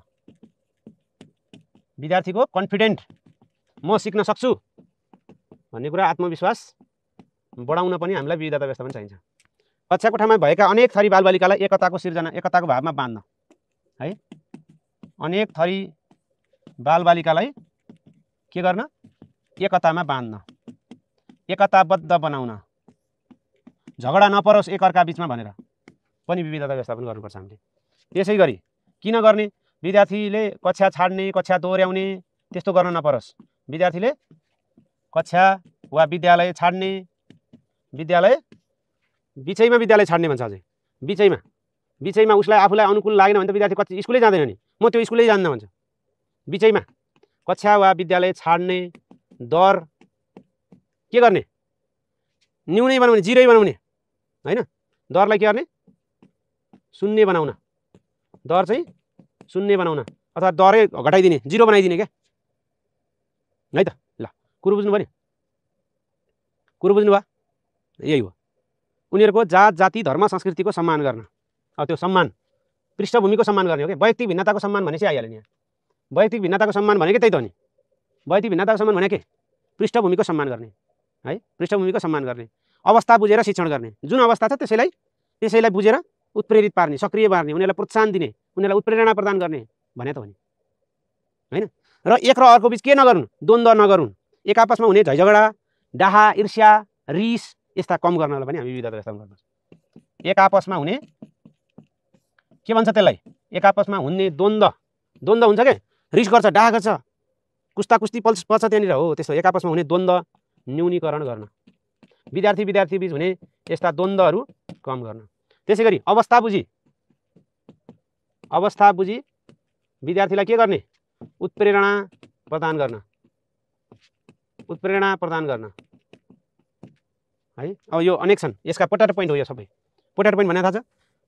विद्यार्थीको कन्फिडेन्ट, म सिक्न सक्छु भन्ने कुरा आत्मविश्वास बढाउन पनि हामीलाई विविधता व्यवस्थापन चाहिन्छ। कक्षा कोठामा भएका अनेक थरी बालबालिकालाई एकताको सिर्जना, एकताको भावमा बाँध्न है। अनेक थरी बालबालिकालाई के गर्न? एकतामा बाँध्न, एकताबद्ध बनाउन, झगडा नपरोस् एकअर्का बिचमा भनेर पनि विविधता व्यवस्थापन गर्नुपर्छ हामीले। त्यसै गरी किन गर्ने? विद्यार्थीले कक्षा छाड्ने, कक्षा दोहोऱ्याउने त्यस्तो गर्न नपरोस्। विद्यार्थीले कक्षा वा विद्यालय छाड्ने, विद्यालय बिचैमा विद्यालय छाड्ने भन्छ, अझै बिचैमा उसलाई आफूलाई अनुकूल लागेन भने त विद्यार्थी स्कुलै जाँदैन नि, म त्यो स्कुलै जान्न भन्छ। बिचैमा कक्षा वा विद्यालय छाड्ने दर के गर्ने? न्यूनै बनाउने, जिरै बनाउने हैन। दरलाई के गर्ने? शून्य बनाउन, दर चाहिँ शून्य बनाउन अथवा दरै घटाइदिने, जिरो बनाइदिने क्या है त। ल, कुरो बुझ्नु भयो नि? कुरो बुझ्नु भयो? यही हो। उनीहरूको जात जाति धर्म संस्कृतिको सम्मान गर्न। अब त्यो सम्मान पृष्ठभूमिको सम्मान गर्ने हो क्या। वैयक्तिक भिन्नताको सम्मान भनेपछि आइहाल्यो नि यहाँ। वैयक्तिक भिन्नताको सम्मान भनेकै त्यही त हो नि। वैयक्तिक भिन्नताको सम्मान भने के? पृष्ठभूमिको सम्मान गर्ने है, पृष्ठभूमिको सम्मान गर्ने, अवस्था बुझेर शिक्षण गर्ने। जुन अवस्था छ त्यसैलाई बुझेर उत्प्रेरित पार्ने, सक्रिय पार्ने, उनीहरूलाई प्रोत्साहन दिने, उनीहरूलाई उत्प्रेरणा प्रदान गर्ने भने त हो नि हैन। र एक र अर्को बिच के नगर्नु? द्वन्द्व नगर्नु। एक आपसमा हुने झैझगडा, डाहा, ईर्ष्या, रिस यस्ता कम गर्नलाई पनि हामी विविधता व्यवस्थापन गर्नुपर्छ। एक आपसमा हुने के भन्छ त्यसलाई? एक आपसमा हुने द्वन्द्व हुन्छ के? रिस गर्छ, डाहा गर्छ कुस्ती पल्छ त्यहाँनिर हो। त्यस्तो एक आपसमा हुने द्वन्द्व न्यूनीकरण गर्न, विद्यार्थी बीच हुने यस्ता द्वन्द्वहरू कम गर्न। त्यसै गरी अवस्था बुझी विद्यार्थीलाई के गर्ने? उत्प्रेरणा प्रदान गर्न है। अब यो अनेक छन्, यसका पोट्याटो पोइन्ट हो यो सबै। पोट्याटो पोइन्ट भने थाहा छ?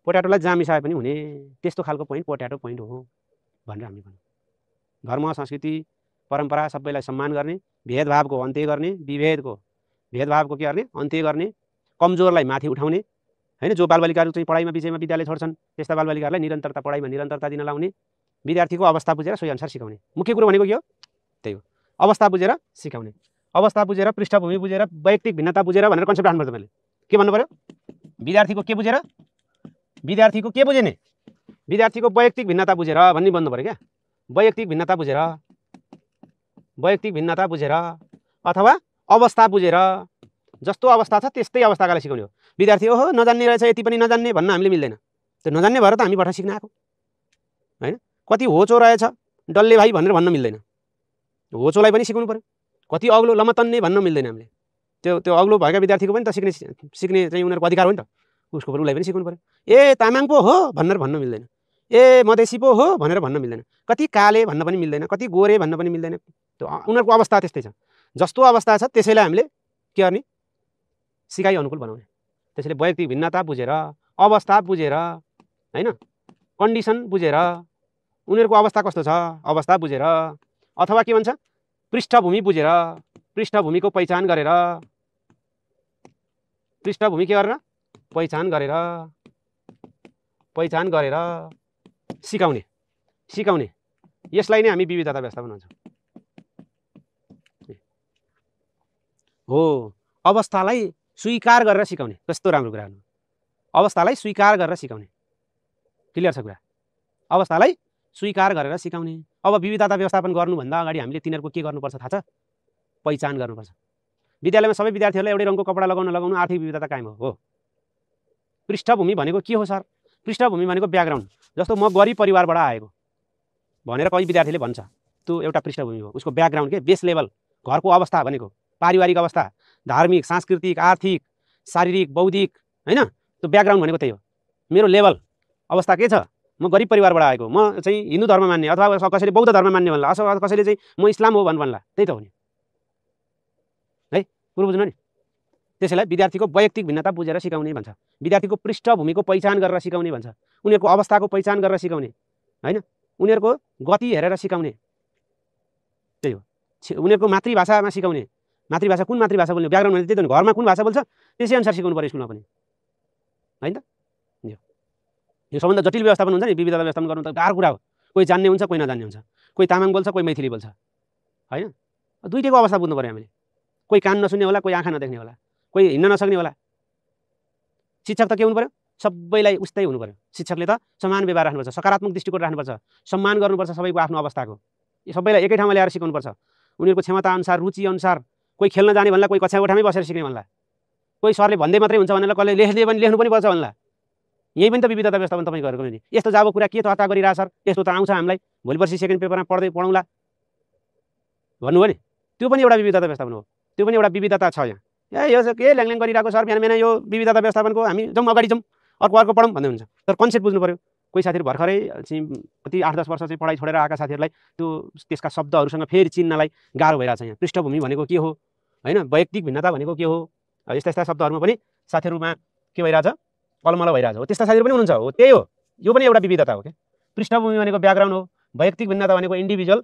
पोट्याटोलाई जाम मिसाए पनि हुने त्यस्तो खालको पोइन्ट पोट्याटो पोइन्ट हो भनेर हामीले भन्यौँ। धर्म, संस्कृति, परम्परा सबैलाई सम्मान गर्ने, भेदभावको अन्त्य गर्ने, भेदभावको के गर्ने? अन्त्य गर्ने, कमजोरलाई माथि उठाउने हैन। जो बालबालिकाहरू चाहिँ पढाइमा विषयमा विद्यालय छोड्छन् त्यस्ता बालबालिकाहरूलाई पढाइमा निरन्तरता दिन लाउने, विद्यार्थीको अवस्था बुझेर सोही अनुसार सिकाउने। मुख्य कुरो भनेको के हो? त्यही हो, अवस्था बुझेर सिकाउने। अवस्था बुझेर, पृष्ठभूमि बुझेर, वैयक्तिक भिन्नता बुझेर भनेर कन्सेप्ट राख्नुपर्छ। मैले के भन्नु पर्यो? विद्यार्थीको के बुझेर? विद्यार्थीको के बुझ्ने? विद्यार्थीको वैयक्तिक भिन्नता बुझेर भन्ने बन्नु पर्यो क्या। वैयक्तिक भिन्नता बुझेर अथवा अवस्था बुझेर, जस्तो अवस्था छ त्यस्तै अवस्थाकालाई सिकाउने हो। विद्यार्थी ओहो नजान्ने रहेछ, यति पनि नजान्ने भन्न हामीले मिल्दैन। त्यो नजान्ने भएर त हामी बाट सिक्न आएको हैन। कति होचो रहेछ डल्ले भाइ भनेर भन्न मिल्दैन, होचोलाई पनि सिकाउनु पर्यो। कति अग्लो लमतन्ने भन्न मिल्दैन हामीले। त्यो अग्लो भएका विद्यार्थीको पनि त सिक्ने चाहिँ उनीहरूको अधिकार हो नि त, उसको पनि उसलाई पनि सिकाउनु पर्यो। ए तामाङ पो हो भनेर भन्न मिल्दैन, ए मधेसी पो हो भनेर भन्न मिल्दैन, कति काले भन्न पनि मिल्दैन, कति गोरे भन्न पनि मिल्दैन। त्यो उनीहरूको अवस्था त्यस्तै छ। जस्तो अवस्था छ त्यसैलाई हामीले के गर्ने? सिकाइ अनुकूल बनाउने। त्यसैले वैयक्तिक भिन्नता बुझेर, अवस्था बुझेर हैन, कन्डिसन बुझेर, उनीहरूको अवस्था कस्तो छ अवस्था बुझेर, अथवा के भन्छ पृष्ठभूमि बुझेर, पृष्ठभूमिको पहिचान गरेर, पृष्ठभूमि के गरेर पहिचान गरेर सिकाउने। यसलाई नै हामी विविधता व्यवस्थापन भन्छौँ। हो, अवस्थालाई स्वीकार गरेर सिकाउने। कस्तो राम्रो कुरा हो। अवस्थालाई स्वीकार गरेर सिकाउने। क्लियर छ कुरा? अवस्थालाई स्वीकार गरेर सिकाउने। अब विविधता व्यवस्थापन गर्नुभन्दा अगाडि हामीले तिनीहरूको के गर्नुपर्छ थाहा छ? पहिचान गर्नुपर्छ। विद्यालयमा सबै विद्यार्थीहरूलाई एउटै रङको कपडा लगाउनु आर्थिक विविधता कायम हो। पृष्ठभूमि भनेको के हो सर? पृष्ठभूमि भनेको ब्याकग्राउन्ड। जस्तो म गरिब परिवारबाट आएको भनेर कोही विद्यार्थीले भन्छ, त्यो एउटा पृष्ठभूमि हो। उसको ब्याकग्राउन्ड के बेस लेभल, घरको अवस्था भनेको पारिवारिक अवस्था, धार्मिक, सांस्कृतिक, आर्थिक, शारीरिक, बौद्धिक हैन, त्यो ब्याकग्राउन्ड भनेको त्यही हो। मेरो लेभल अवस्था के छ? म गरिब परिवारबाट आएको, म चाहिँ हिन्दू धर्म मान्ने, अथवा कसैले बौद्ध धर्म मान्ने भन्ला, अथवा कसैले चाहिँ म इस्लाम हो भन्ला, त्यही त हो नि है। कुरो बुझ्नु नि? त्यसैलाई विद्यार्थीको वैयक्तिक भिन्नता बुझेर सिकाउने भन्छ। विद्यार्थीको पृष्ठभूमिको पहिचान गरेर सिकाउने भन्छ। उनीहरूको अवस्थाको पहिचान गरेर सिकाउने हैन, उनीहरूको गति हेरेर सिकाउने, त्यही हो। उनीहरूको मातृभाषामा सिकाउने। मातृभाषा कुन मातृभाषा बोल्ने? ब्याकग्राउन्ड भने त्यही त हो। घरमा कुन भाषा बोल्छ त्यसै अनुसार सिकाउनु पर्यो स्कुलमा पनि हैन त। यो सबभन्दा जटिल व्यवस्थापन हुन्छ नि। विविधता व्यवस्थापन गर्नु त गाह्रो कुरा हो। कोही जान्ने हुन्छ, कोही नजान्ने हुन्छ, कोही तामाङ बोल्छ, कोही मैथिली बोल्छ हैन। दुईटैको अवस्था बुझ्नु पर्यो हामीले। कोही कान नसुन्ने होला, कोही आँखा नदेख्ने होला, कोही हिँड्न नसक्ने होला। शिक्षक त के हुनु पर्यो? सबैलाई उस्तै हुनु पर्यो। शिक्षकले त समान व्यवहार राख्नुपर्छ, सकारात्मक दृष्टिकोण राख्नुपर्छ, सम्मान गर्नुपर्छ सबैको आफ्नो अवस्थाको। सबैलाई एकै ठाउँमा ल्याएर सिकाउनुपर्छ। उनीहरूको क्षमता अनुसार, रुचि अनुसार। कोही खेल्न जाने भन्ला, कोही कक्षा कोठामै बसेर सिक्ने भन्ला, कोही सरले भन्दै मात्रै हुन्छ भनेर कसले लेख्नु पनि पर्छ भन्ला। यही पनि त विविधता व्यवस्थापन तपाईँ गरेको नि। यस्तो जाबो कुरा के त हत्ता गरिरहेछ सर, यस्तो त आउँछ हामीलाई, भोलि पर्सि सेकेन्ड पेपरमा पढौँला भन्नुभयो नि, त्यो पनि एउटा विविधता व्यवस्थापन हो। त्यो पनि एउटा विविधता छ यहाँ। यो के ल्याङल्याङ गरिरहेको सर, बिहान बिहान यो विविधता व्यवस्थापनको हामी जाउँ अगाडि जाउँ, अर्को पढौँ भन्दै हुन्छ। तर कन्सेप्ट बुझ्नु पर्यो। कोही साथीहरू भर्खरै चाहिँ कति 8-10 वर्ष चाहिँ पढाइ छोडेर आएका साथीहरूलाई त्यसका शब्दहरूसँग फेरि चिन्नलाई गाह्रो भइरहेछ। यहाँ पृष्ठभूमि भनेको के हो हैन, वैयक्तिक भिन्नता भनेको के हो, यस्ता शब्दहरूमा पनि साथीहरूमा के भइरहेछ? अलमल भइरहेछ हो। त्यस्ता साथीहरू पनि हुनुहुन्छ। हो, त्यही हो। यो पनि एउटा विविधता हो। क्या पृष्ठभूमि भनेको ब्याकग्राउन्ड हो, वैयक्तिक भिन्नता भनेको इन्डिभिजुअल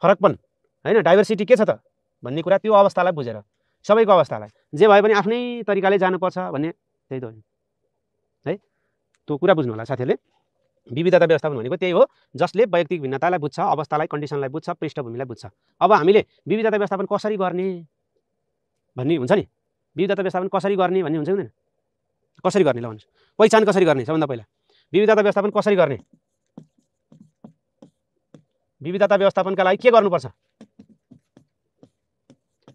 फरकपन हैन, डाइभर्सिटी के छ त भन्ने कुरा। त्यो अवस्थालाई बुझेर सबैको अवस्थालाई जे भए पनि आफ्नै तरिकाले जानुपर्छ भन्ने त्यही त हो है। त्यो कुरा बुझ्नु होला साथीहरूले। विविधता व्यवस्थापन भनेको त्यही हो, जसले वैयक्तिक भिन्नतालाई बुझ्छ, अवस्थालाई, कन्डिसनलाई बुझ्छ, पृष्ठभूमिलाई बुझ्छ। अब हामीले विविधता व्यवस्थापन कसरी गर्ने भन्ने हुन्छ नि। विविधता व्यवस्थापन कसरी गर्ने भन्ने हुन्छ हुँदैन? कसरी गर्ने ल भन्नुहोस्? पहिचान कसरी गर्ने? सबभन्दा पहिला विविधता व्यवस्थापन कसरी गर्ने? विविधता व्यवस्थापनका लागि के गर्नुपर्छ?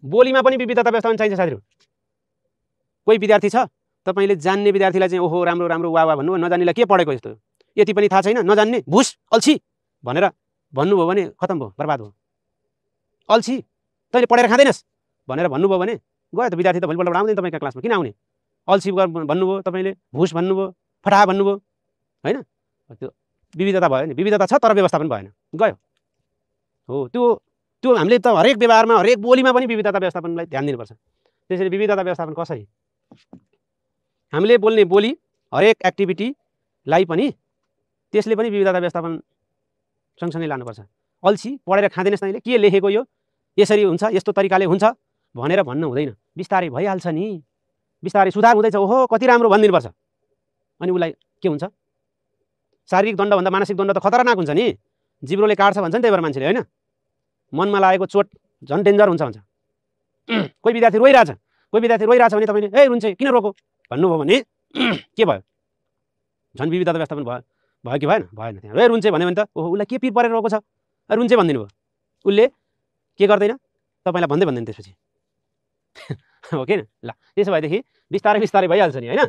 बोलीमा पनि विविधता व्यवस्थापन चाहिन्छ साथीहरू। कोही विद्यार्थी छ, तपाईँले जान्ने विद्यार्थीलाई चाहिँ ओहो राम्रो राम्रो वाह भन्नु, नजान्नेलाई के पढेको यस्तो, यति पनि थाहा छैन, नजान्ने, भुस, अल्छी भनेर भन्नुभयो भने खतम भयो, बर्बाद भयो अल्छी तैँले पढेर खाँदैनस् भनेर भन्नुभयो भने गयो त विद्यार्थी त भोलिपल्ट आउँदैन तपाईँको क्लासमा। किन आउने? अल्छी भन्नुभयो तपाईँले, भुस भन्नुभयो, फटाहा भन्नुभयो, होइन? त्यो विविधता भयो नि। विविधता छ तर व्यवस्थापन भएन, गयो। हो त्यो हामीले त हरेक व्यवहारमा हरेक बोलीमा पनि विविधता व्यवस्थापनलाई ध्यान दिनुपर्छ। त्यसैले विविधता व्यवस्थापन कसरी? हामीले बोल्ने बोली हरेक एक्टिभिटीलाई पनि त्यसले पनि विविधता व्यवस्थापन सँगसँगै लानुपर्छ। अल्छी पढेर खाँदैनस् तैँले, के लेखेको यो यसरी हुन्छ, यस्तो तरिकाले हुन्छ भनेर भन्नु हुँदैन। बिस्तारै भइहाल्छ नि, बिस्तारै सुधार हुँदैछ, ओहो कति राम्रो भनिदिनुपर्छ। अनि उसलाई के हुन्छ? शारीरिक दण्डभन्दा मानसिक दण्ड त खतरनाक हुन्छ नि। जिब्रोले काट्छ भन्छ नि त्यही भएर मान्छेले, होइन? मनमा लागेको चोट झन् डेन्जर हुन्छ भन्छ। कोही विद्यार्थी रोइरहेछ भने तपाईँले ए रुन्छ किन रोको भन्नुभयो भने के भयो? झन् विविधता व्यवस्थापन भयो कि भएन? भएन। त्यहाँ ए रुन्छ भन्यो भने त ओहो उसलाई के पिर परेर रोको छ, रुन्छ भनिदिनु भयो। उसले के गर्दैन? तपाईँलाई भन्दैन त्यसपछि। हो कि ल त्यसो भएदेखि बिस्तारै बिस्तारै भइहाल्छ नि, होइन?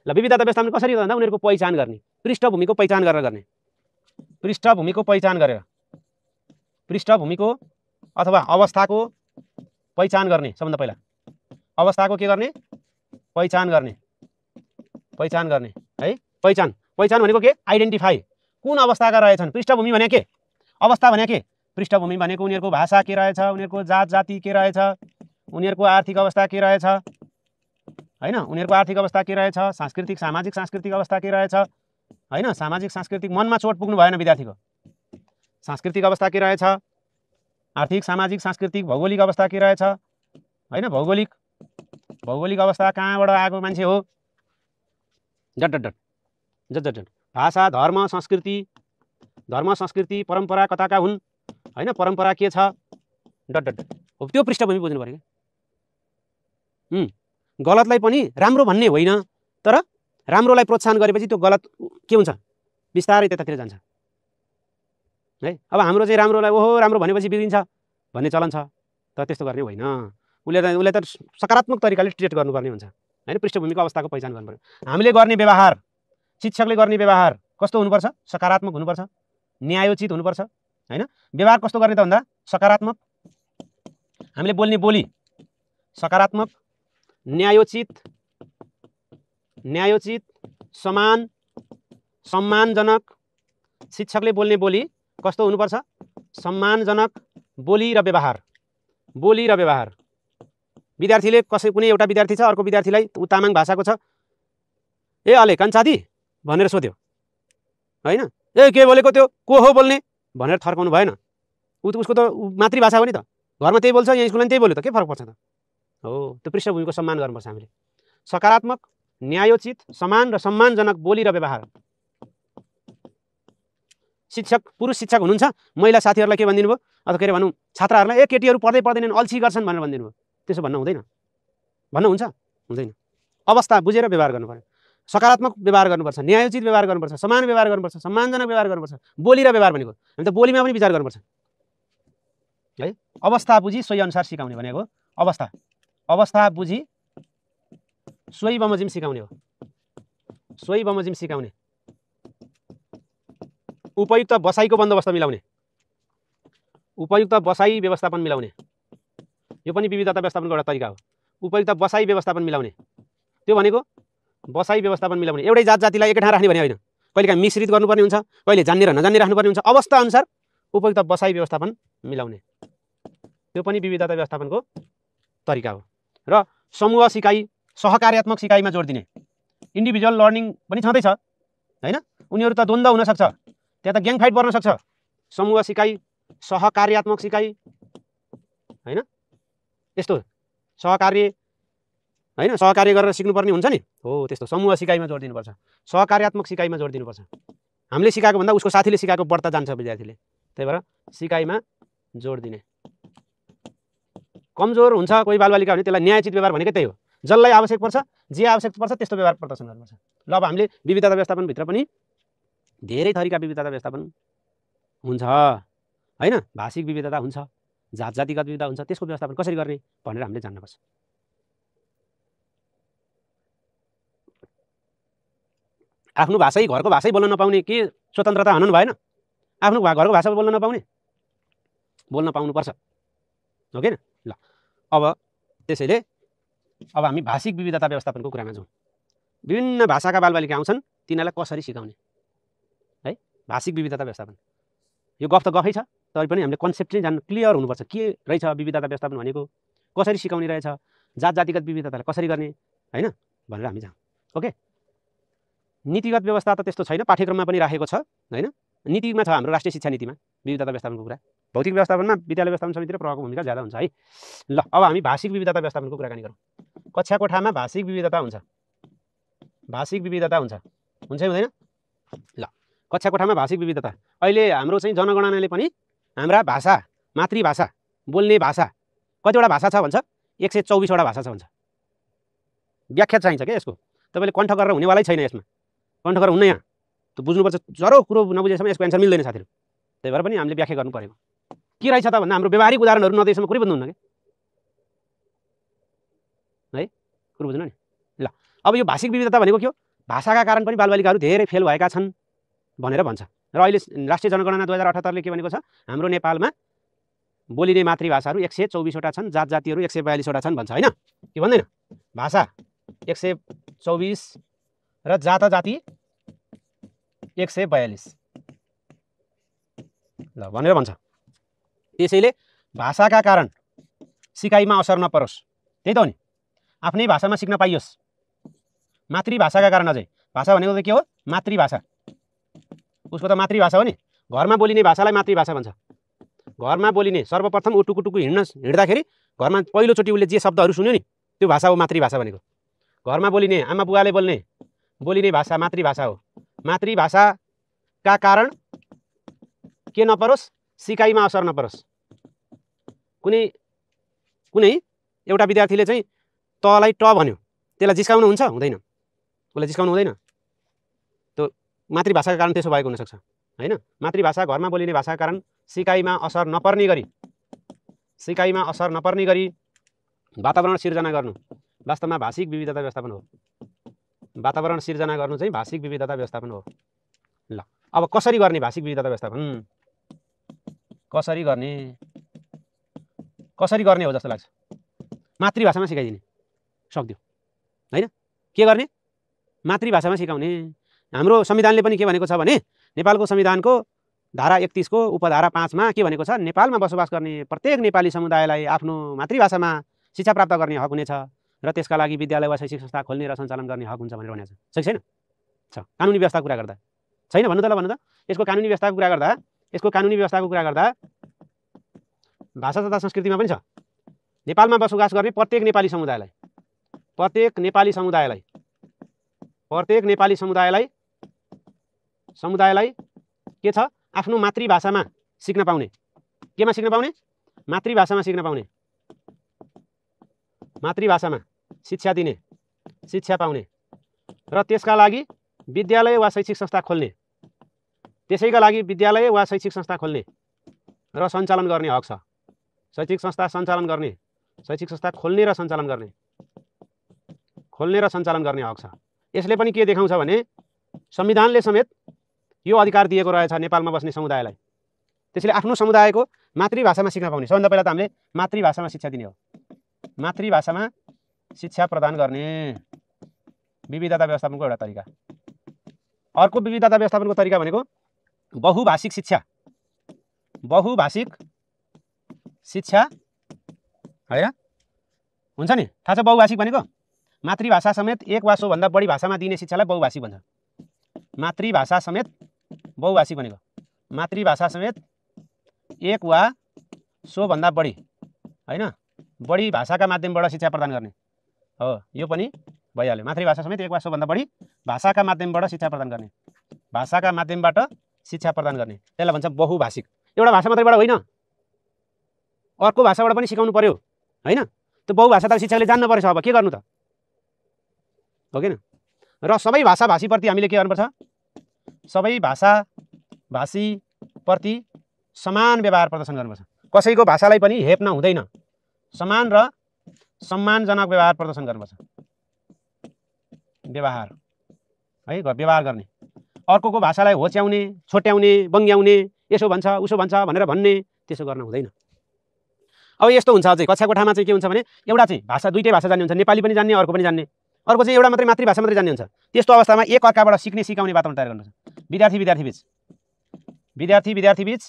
ल विविधता व्यवस्थापन कसरी भन्दा उनीहरूको पहिचान गर्ने, पृष्ठभूमिको पहिचान गरेर गर्ने। पृष्ठभूमिको पहिचान गरेर, पृष्ठभूमिको अथवा अवस्थाको पहिचान गर्ने। सबभन्दा पहिला अवस्थाको के गर्ने? पहिचान गर्ने। पहिचान गर्ने है। पहिचान भनेको के? आइडेन्टिफाई। कुन अवस्थाका रहेछन्? पृष्ठभूमि भने के? अवस्था भने के? पृष्ठभूमि भनेको उनीहरूको भाषा के रहेछ, उनीहरूको जात जाति के रहेछ, उनीहरूको आर्थिक अवस्था के रहेछ, होइन? उनीहरूको आर्थिक अवस्था के रहेछ, सांस्कृतिक सामाजिक सांस्कृतिक अवस्था के रहेछ, होइन? सामाजिक सांस्कृतिक मनमा चोट पुग्नु भएन विद्यार्थीको। सांस्कृतिक अवस्था के रहेछ, आर्थिक सामाजिक सांस्कृतिक भौगोलिक अवस्था के रहेछ, होइन? भौगोलिक अवस्था कहाँबाट आएको मान्छे हो, जट भाषा, धर्म संस्कृति परम्परा कताका हुन्, होइन? परम्परा के छ, हो त्यो पृष्ठभूमि बुझ्नु पर्यो। गलतलाई पनि राम्रो भन्ने होइन, तर राम्रोलाई प्रोत्साहन गरेपछि त्यो गलत के हुन्छ? बिस्तारै त्यतातिर जान्छ है। अब हाम्रो चाहिँ राम्रोलाई ओहो राम्रो भनेपछि बिग्रिन्छ भन्ने चलन छ, तर त्यस्तो गर्ने होइन। उसले त सकारात्मक तरिकाले ट्रिट गर्नुपर्ने हुन्छ, होइन? पृष्ठभूमिको अवस्थाको पहिचान गर्नुपर्छ। हामीले गर्ने व्यवहार, शिक्षकले गर्ने व्यवहार कस्तो हुनुपर्छ? सकारात्मक हुनुपर्छ, न्यायोचित हुनुपर्छ, होइन? व्यवहार कस्तो गर्ने त भन्दा सकारात्मक। हामीले बोल्ने बोली सकारात्मक, न्यायोचित, सम्मानजनक। शिक्षकले बोल्ने बोली कस्तो हुनुपर्छ? सम्मानजनक बोली र व्यवहार। विद्यार्थीले कुनै एउटा विद्यार्थी छ, अर्को विद्यार्थीलाई ऊ तामाङ भाषाको छ, ए अले कान्छादी भनेर सोध्यो, होइन? ए के बोलेको त्यो, को हो बोल्ने भनेर थर्काउनु भएन। उसको त मातृभाषा हो नि त, घरमा त्यही बोल्छ, यहाँ स्कुलमा त्यही बोल्यो त के फरक पर्छ त? हो त्यो पृष्ठभूमिको सम्मान गर्नुपर्छ हामीले। सकारात्मक, न्यायोचित, समान र सम्मानजनक बोली र व्यवहार। पुरुष शिक्षक हुनुहुन्छ, महिला साथीहरूलाई के भनिदिनु भयो? अथवा के अरे भनौँ छात्राहरूलाई ए केटीहरू पर्दैनन् अल्छी गर्छन् भनेर भनिदिनु भयो। त्यसो भन्नु हुँदैन, भन्नु हुन्छ? हुँदैन। अवस्था बुझेर व्यवहार गर्नु पर्यो। सकारात्मक व्यवहार गर्नुपर्छ, न्यायोचित व्यवहार गर्नुपर्छ, समान व्यवहार गर्नुपर्छ, सम्मानजनक व्यवहार गर्नुपर्छ। बोली र व्यवहार भनेको हामी त बोलीमा पनि विचार गर्नुपर्छ है। अवस्था बुझी सोही अनुसार सिकाउने भनेको अवस्था बुझी सोही बमोजिम सिकाउने हो। सोही बमोजिम सिकाउने। उपयुक्त बसाइको बन्दोबस्त मिलाउने, उपयुक्त बसाइ व्यवस्थापन मिलाउने, यो पनि विविधता व्यवस्थापनको एउटा तरिका हो। उपयुक्त बसाइ व्यवस्थापन मिलाउने, त्यो भनेको बसाइ व्यवस्थापन मिलाउने। एउटै जातिलाई एकै ठाउँ राख्ने भने होइन, कहिलेकाहीँ मिश्रित गर्नुपर्ने हुन्छ, कहिले जान्ने र नजान्ने राख्नुपर्ने हुन्छ। अवस्था अनुसार उपयुक्त बसाइ व्यवस्थापन मिलाउने, त्यो पनि विविधता व्यवस्थापनको तरिका हो। र समूह सिकाइ, सहकार्यात्मक सिकाइमा जोड दिने। इन्डिभिजुअल लर्निङ पनि छँदैछ, होइन? उनीहरू त द्वन्द्व हुनसक्छ, त्यहाँ त ग्याङ फाइट पर्न सक्छ। समूह सिकाइ, सहकार्यात्मक सिकाइ, होइन? यस्तो सहकार्य, होइन? सहकार्य गरेर सिक्नुपर्ने हुन्छ नि, हो त्यस्तो समूह सिकाइमा जोड दिनुपर्छ, सहकार्यात्मक सिकाइमा जोड दिनुपर्छ। हामीले सिकाएको भन्दा उसको साथीले सिकाएको बढ्ता जान्छ विद्यार्थीले, त्यही भएर सिकाइमा जोड दिने। कमजोर हुन्छ कोही बालबालिका भने त्यसलाई न्यायोचित व्यवहार भनेकै त्यही हो। जसलाई आवश्यक पर्छ, जे आवश्यक पर्छ त्यस्तो व्यवहार प्रदर्शन गर्नुपर्छ। ल अब हामीले विविधता व्यवस्थापनभित्र पनि धेरै थरीका विविधता व्यवस्थापन हुन्छ, होइन? भाषिक विविधता हुन्छ, जात जातिगत विविधता हुन्छ, त्यसको व्यवस्थापन कसरी गर्ने भनेर हामीले जान्नुपर्छ। आफ्नो भाषै घरको भाषै बोल्न नपाउने के स्वतन्त्रता हनन भएन? आफ्नो घरको भाषा बोल्न नपाउने, बोल्न पाउनुपर्छ। हो कि ल अब त्यसैले अब हामी भाषिक विविधता व्यवस्थापनको कुरामा जाउँ। विभिन्न भाषाका बालबालिका आउँछन्, तिनीहरूलाई कसरी सिकाउने है भाषिक विविधता व्यवस्थापन। यो गफ त गफै छ, तर पनि हामीले कन्सेप्ट चाहिँ जान्नु क्लियर हुनुपर्छ। के रहेछ विविधता व्यवस्थापन भनेको, कसरी सिकाउने रहेछ, जात जातिगत विविधतालाई कसरी गर्ने हैन भनेर हामी जाउँ। ओके, नीतिगत व्यवस्था त त्यस्तो छैन, पाठ्यक्रममा पनि राखेको छ हैन। नीतिमा छ हाम्रो राष्ट्रिय शिक्षा नीतिमा विविधता व्यवस्थापनको कुरा। भौतिक व्यवस्थापनमा विद्यालय व्यवस्थापन समिति र प्रहको भूमिका ज्यादा हुन्छ है। ल अब हामी भाषिक विविधता व्यवस्थापनको कुराकानी गरौँ। कक्षा कोठामा भाषिक विविधता हुन्छ, भाषिक विविधता हुन्छ कि हुँदैन? ल कक्षा कोठामा भाषिक विविधता, अहिले हाम्रो चाहिँ जनगणनाले पनि हाम्रा भाषा, मातृभाषा बोल्ने भाषा कतिवटा भाषा छ भन्छ? 124 वटा भाषा छ भन्छ। व्याख्या चाहिन्छ क्या यसको, तपाईँले कण्ठ गरेर हुनेवालै छैन यसमा, कण्ठ गरेर हुन्न। यहाँ त बुझ्नुपर्छ, जरो कुरो नबुझेसम्म यसको एन्सर मिल्दैन साथीहरू। त्यही भएर पनि हामीले व्याख्या गर्नु परेको के रहेछ त भन्दा हाम्रो व्यवहारिक उदाहरणहरू नदिएसम्म कुरै बुझ्नुहुन्न क्या है, कुरो बुझ्नु नि। ल अब यो भाषिक विविधता भनेको के हो? भाषाका कारण पनि बालबालिकाहरू धेरै फेल भएका छन् भनेर भन्छ। र अहिले राष्ट्रिय जनगणना 2078ले के भनेको छ? हाम्रो नेपालमा बोलिने मातृभाषाहरू 124 वटा छन्, जात जातिहरू 142 वटा छन् भन्छ हैन? के भन्दैन? भाषा 124 र जात जाति 142 ल भनेर भन्छ। त्यसैले भाषाका कारण सिकाइमा असर नपरोस्, त्यही त हो नि, आफ्नै भाषामा सिक्न पाइयोस्। मातृभाषाका कारण अझै, भाषा भनेको त के हो? मातृभाषा, उसको त मातृभाषा हो नि। घरमा बोलिने भाषालाई मातृभाषा भन्छ। घरमा बोलिने सर्वप्रथम उटुकुटुकु हिँड्दाखेरि घरमा पहिलोचोटि उसले जे शब्दहरू सुन्यो नि त्यो भाषा हो मातृभाषा भनेको। घरमा बोलिने आमा बुवाले बोलिने भाषा मातृभाषा हो। मातृभाषाका कारण के नपरोस्? सिकाइमा असर नपरोस्। कुनै एउटा विद्यार्थीले चाहिँ तलाई ट भन्यो, त्यसलाई जिस्काउनु हुन्छ? हुँदैन, उसलाई जिस्काउनु हुँदैन। त्यो मातृभाषाका कारण त्यसो भएको हुनसक्छ हैन। मातृभाषा घरमा बोलिने भाषाका कारण सिकाइमा असर नपर्ने गरी वातावरण सिर्जना गर्नु वास्तवमा भाषिक विविधता व्यवस्थापन हो। वातावरण सिर्जना गर्नु चाहिँ भाषिक विविधता व्यवस्थापन हो। ल अब कसरी गर्ने भाषिक विविधता व्यवस्थापन? कसरी गर्ने हो जस्तो लाग्छ? मातृभाषामा सिकाइदिने सक्दियो हैन? के गर्ने? मातृभाषामा सिकाउने। हाम्रो संविधानले पनि के भनेको छ भने नेपालको संविधानको धारा 31 को उपधारा 5 मा के भनेको छ? नेपालमा बसोबास गर्ने प्रत्येक नेपाली समुदायलाई आफ्नो मातृभाषामा शिक्षा प्राप्त गर्ने हक हुनेछ र त्यसका लागि विद्यालय वा शैक्षिक संस्था खोल्ने र सञ्चालन गर्ने हक हुन्छ भनेर भनेको छ। छैन? छ। कानुनी व्यवस्थाको कुरा गर्दा छैन भन्नु त? ल भन्नु त। यसको कानुनी व्यवस्थाको कुरा गर्दा भाषा तथा संस्कृतिमा पनि छ। नेपालमा बसोबास गर्ने प्रत्येक नेपाली समुदायलाई के छ? आफ्नो मातृभाषामा सिक्न पाउने। केमा सिक्न पाउने? मातृभाषामा सिक्न पाउने। मातृभाषामा शिक्षा दिने, शिक्षा पाउने र त्यसका लागि विद्यालय वा शैक्षिक संस्था खोल्ने, त्यसैका लागि विद्यालय वा शैक्षिक संस्था खोल्ने र सञ्चालन गर्ने हक छ। शैक्षिक संस्था सञ्चालन गर्ने, शैक्षिक संस्था खोल्ने र सञ्चालन गर्ने हक छ। यसले पनि के देखाउँछ भने संविधानले समेत यो अधिकार दिएको रहेछ नेपालमा बस्ने समुदायलाई। त्यसैले आफ्नो समुदायको मातृभाषामा सिक्न पाउने। सबभन्दा पहिला त हामीले मातृभाषामा शिक्षा दिने हो। मातृभाषामा शिक्षा प्रदान गर्ने विविधता व्यवस्थापनको एउटा तरिका। अर्को विविधता व्यवस्थापनको तरिका भनेको बहुभाषिक शिक्षा। बहुभाषिक शिक्षा हैन? हुन्छ नि, थाहा छ बहुभाषिक भनेको? मातृभाषा समेत एक वा सो भन्दा बढी भाषामा दिने शिक्षालाई बहुभाषिक भन्छ। मातृभाषा समेत बहुभाषिक भनेको मातृभाषा समेत एक वा सो भन्दा बढी हैन, बढी भाषाका माध्यमबाट शिक्षा प्रदान गर्ने हो। यो पनि भइहाल्यो। मातृभाषा समेत एक वा सो भन्दा बढी भाषाका माध्यमबाट शिक्षा प्रदान गर्ने, भाषाका माध्यमबाट शिक्षा प्रदान गर्ने, त्यसलाई भन्छ बहुभाषिक। एउटा भाषा मात्रैबाट होइन, अर्को भाषाबाट पनि सिकाउनु पर्यो हैन? त्यो बहुभाषा त शिक्षकले जान्नु पर्छ। अब के गर्नु त? हो किन? र सबै भाषाभाषीप्रति हामीले के गर्नुपर्छ? सबै भाषाभाषीप्रति समान व्यवहार प्रदर्शन गर्नुपर्छ। कसैको भाषालाई पनि हेप्न हुँदैन, समान र सम्मानजनक व्यवहार प्रदर्शन गर्नुपर्छ। व्यवहार गर्ने। अर्कोको भाषालाई होच्याउने, छोट्याउने, बङ्ग्याउने, यसो भन्छ उसो भन्छ भनेर भन्ने, त्यसो गर्न हुँदैन। अब यस्तो हुन्छ चाहिँ कक्षा कोठामा चाहिँ के हुन्छ भने एउटा चाहिँ भाषा दुईटै भाषा जान्ने हुन्छ, नेपाली पनि जान्ने अर्को पनि जान्ने, अर्को चाहिँ एउटा मात्रै मातृभाषा मात्रै जान्ने हुन्छ। त्यस्तो अवस्थामा एक अर्काबाट सिक्ने सिकाउने वातावरण तयार गर्नुपर्छ। विद्यार्थी विद्यार्थी बीच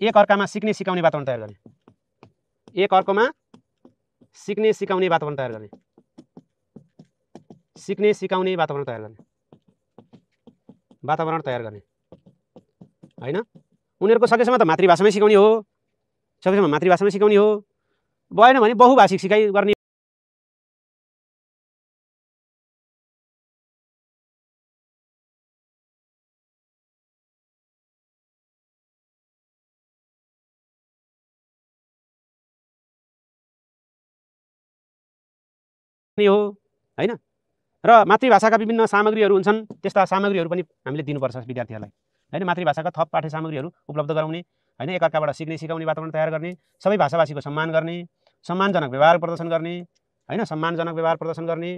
एक अर्कामा सिक्ने सिकाउने वातावरण तयार गर्ने, एक अर्कामा सिक्ने सिकाउने वातावरण तयार गर्ने, सिक्ने सिकाउने वातावरण तयार गर्ने हैन। उनीहरुको सकेसम्म त मातृभाषामै सिकाउने हो, सकेसम्म मातृभाषामै सिकाउने हो, भएन भने बहुभाषिक सिकाइ गर्ने हो हैन। र मातृभाषाका विभिन्न सामग्रीहरू हुन्छन्, त्यस्ता सामग्रीहरू पनि हामीले दिनुपर्छ विद्यार्थीहरूलाई हैन। मातृभाषाका थप पाठ्य सामग्रीहरू उपलब्ध गराउने हैन, एकअर्काबाट सिक्ने सिकाउने वातावरण तयार गर्ने, सबै भाषाभाषीको सम्मान गर्ने, सम्मानजनक व्यवहार प्रदर्शन गर्ने हैन, सम्मानजनक व्यवहार प्रदर्शन गर्ने,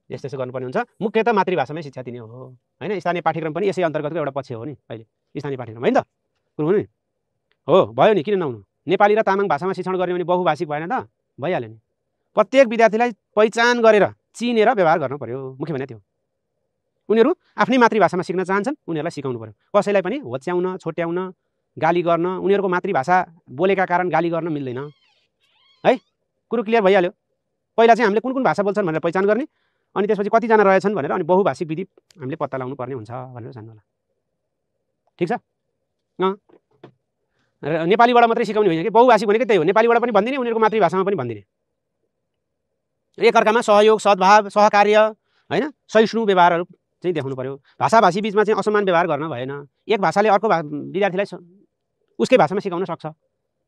यस्तो यस्तो गर्नुपर्ने हुन्छ। मुख्यतः मातृभाषामै शिक्षा दिने हो हैन। स्थानीय पाठ्यक्रम पनि यसै अन्तर्गतको एउटा पक्ष हो नि अहिले स्थानीय पाठ्यक्रम हैन त कुरो हो नि। हो भयो नि, किन नहुनु। नेपाली र तामाङ भाषामा शिक्षण गर्ने भने बहुभाषिक भएन त, भइहाल्यो नि। प्रत्येक विद्यार्थीलाई पहिचान गरेर चिनेर व्यवहार गर्नु पर्यो, मुख्य भने त्यो। उनीहरू आफ्नै मातृभाषामा सिक्न चाहन्छन्, उनीहरूलाई सिकाउनु पर्यो। कसैलाई पनि होच्याउन, छोट्याउन, गाली गर्न, उनीहरूको मातृभाषा बोलेका कारण गाली गर्न मिल्दैन है। कुरो क्लियर भइहाल्यो। पहिला चाहिँ हामीले कुन कुन भाषा बोल्छन् भनेर पहिचान गर्ने, अनि त्यसपछि कतिजना रहेछन् भनेर अनि बहुभाषिक विधि हामीले पत्ता लगाउनु पर्ने हुन्छ भनेर जान्नु होला। ठिक छ। नेपालीबाट मात्रै सिकाउने होइन कि, बहुभाषिक भनेको त्यही हो, नेपालीबाट पनि भनिदिने, उनीहरूको मातृभाषामा पनि भनिदिने। एकअर्कामा सहयोग, सद्भाव, सहकार्य हैन, सहिष्णु व्यवहारहरू चाहिँ देखाउनु पर्यो। भाषाभाषी बीचमा चाहिँ असमान व्यवहार गर्न भएन। एक भाषाले अर्को विद्यार्थीलाई उसकै भाषामा सिकाउन सक्छ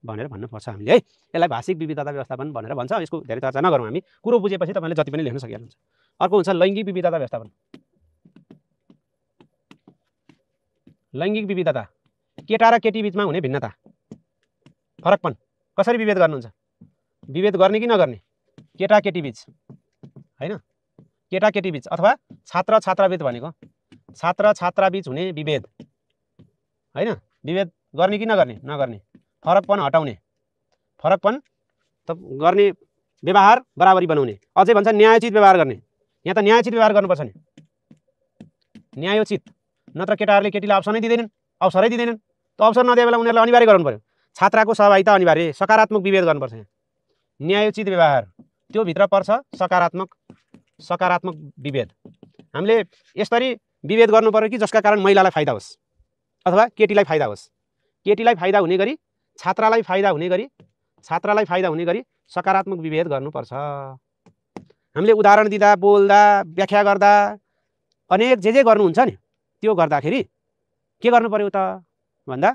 भनेर भन्नुपर्छ हामीले है। यसलाई भाषिक विविधता व्यवस्थापन भनेर भन्छ। यसको धेरै चर्चा नगरौँ हामी, कुरो बुझेपछि तपाईँले जति पनि लेख्न सकिहाल्नुहुन्छ। अर्को हुन्छ लैङ्गिक विविधता व्यवस्थापन। लैङ्गिक विविधता, केटा र केटी बीचमा हुने भिन्नता, फरकपन कसरी विभेद गर्नुहुन्छ? विभेद गर्ने कि नगर्ने? केटा केटी बीच हैन, केटा केटी बीच अथवा छात्र छात्राबीच भनेको छात्र छात्राबीच हुने विभेद हैन, विभेद गर्ने कि नगर्ने? नगर्ने। फरकपन हटाउने, फरकपन त गर्ने, व्यवहार बराबरी बनाउने, अझै भन्छ न्यायोचित व्यवहार गर्ने। यहाँ त न्यायोचित व्यवहार गर्नुपर्छ नि, न्यायोचित, नत्र केटाहरूले केटीलाई अवसरै दिँदैनन्, त अवसर नदिए बेला उनीहरूलाई अनिवार्य गराउनु पर्यो। छात्राको सहभागिता अनिवार्य, सकारात्मक विभेद गर्नुपर्छ। न्यायोचित व्यवहार, त्यो भित्र पर्छ सकारात्मक विभेद। हामीले यसरी विभेद गर्नु पर्यो कि जसका कारण महिलालाई फाइदा होस् अथवा केटीलाई फाइदा होस्, केटीलाई फाइदा हुने गरी, छात्रालाई फाइदा हुने गरी सकारात्मक विभेद गर्नुपर्छ। हामीले उदाहरण दिँदा, बोल्दा, व्याख्या गर्दा, अनेक जे गर्नुहुन्छ नि, त्यो गर्दाखेरि के गर्नु पर्यो त भन्दा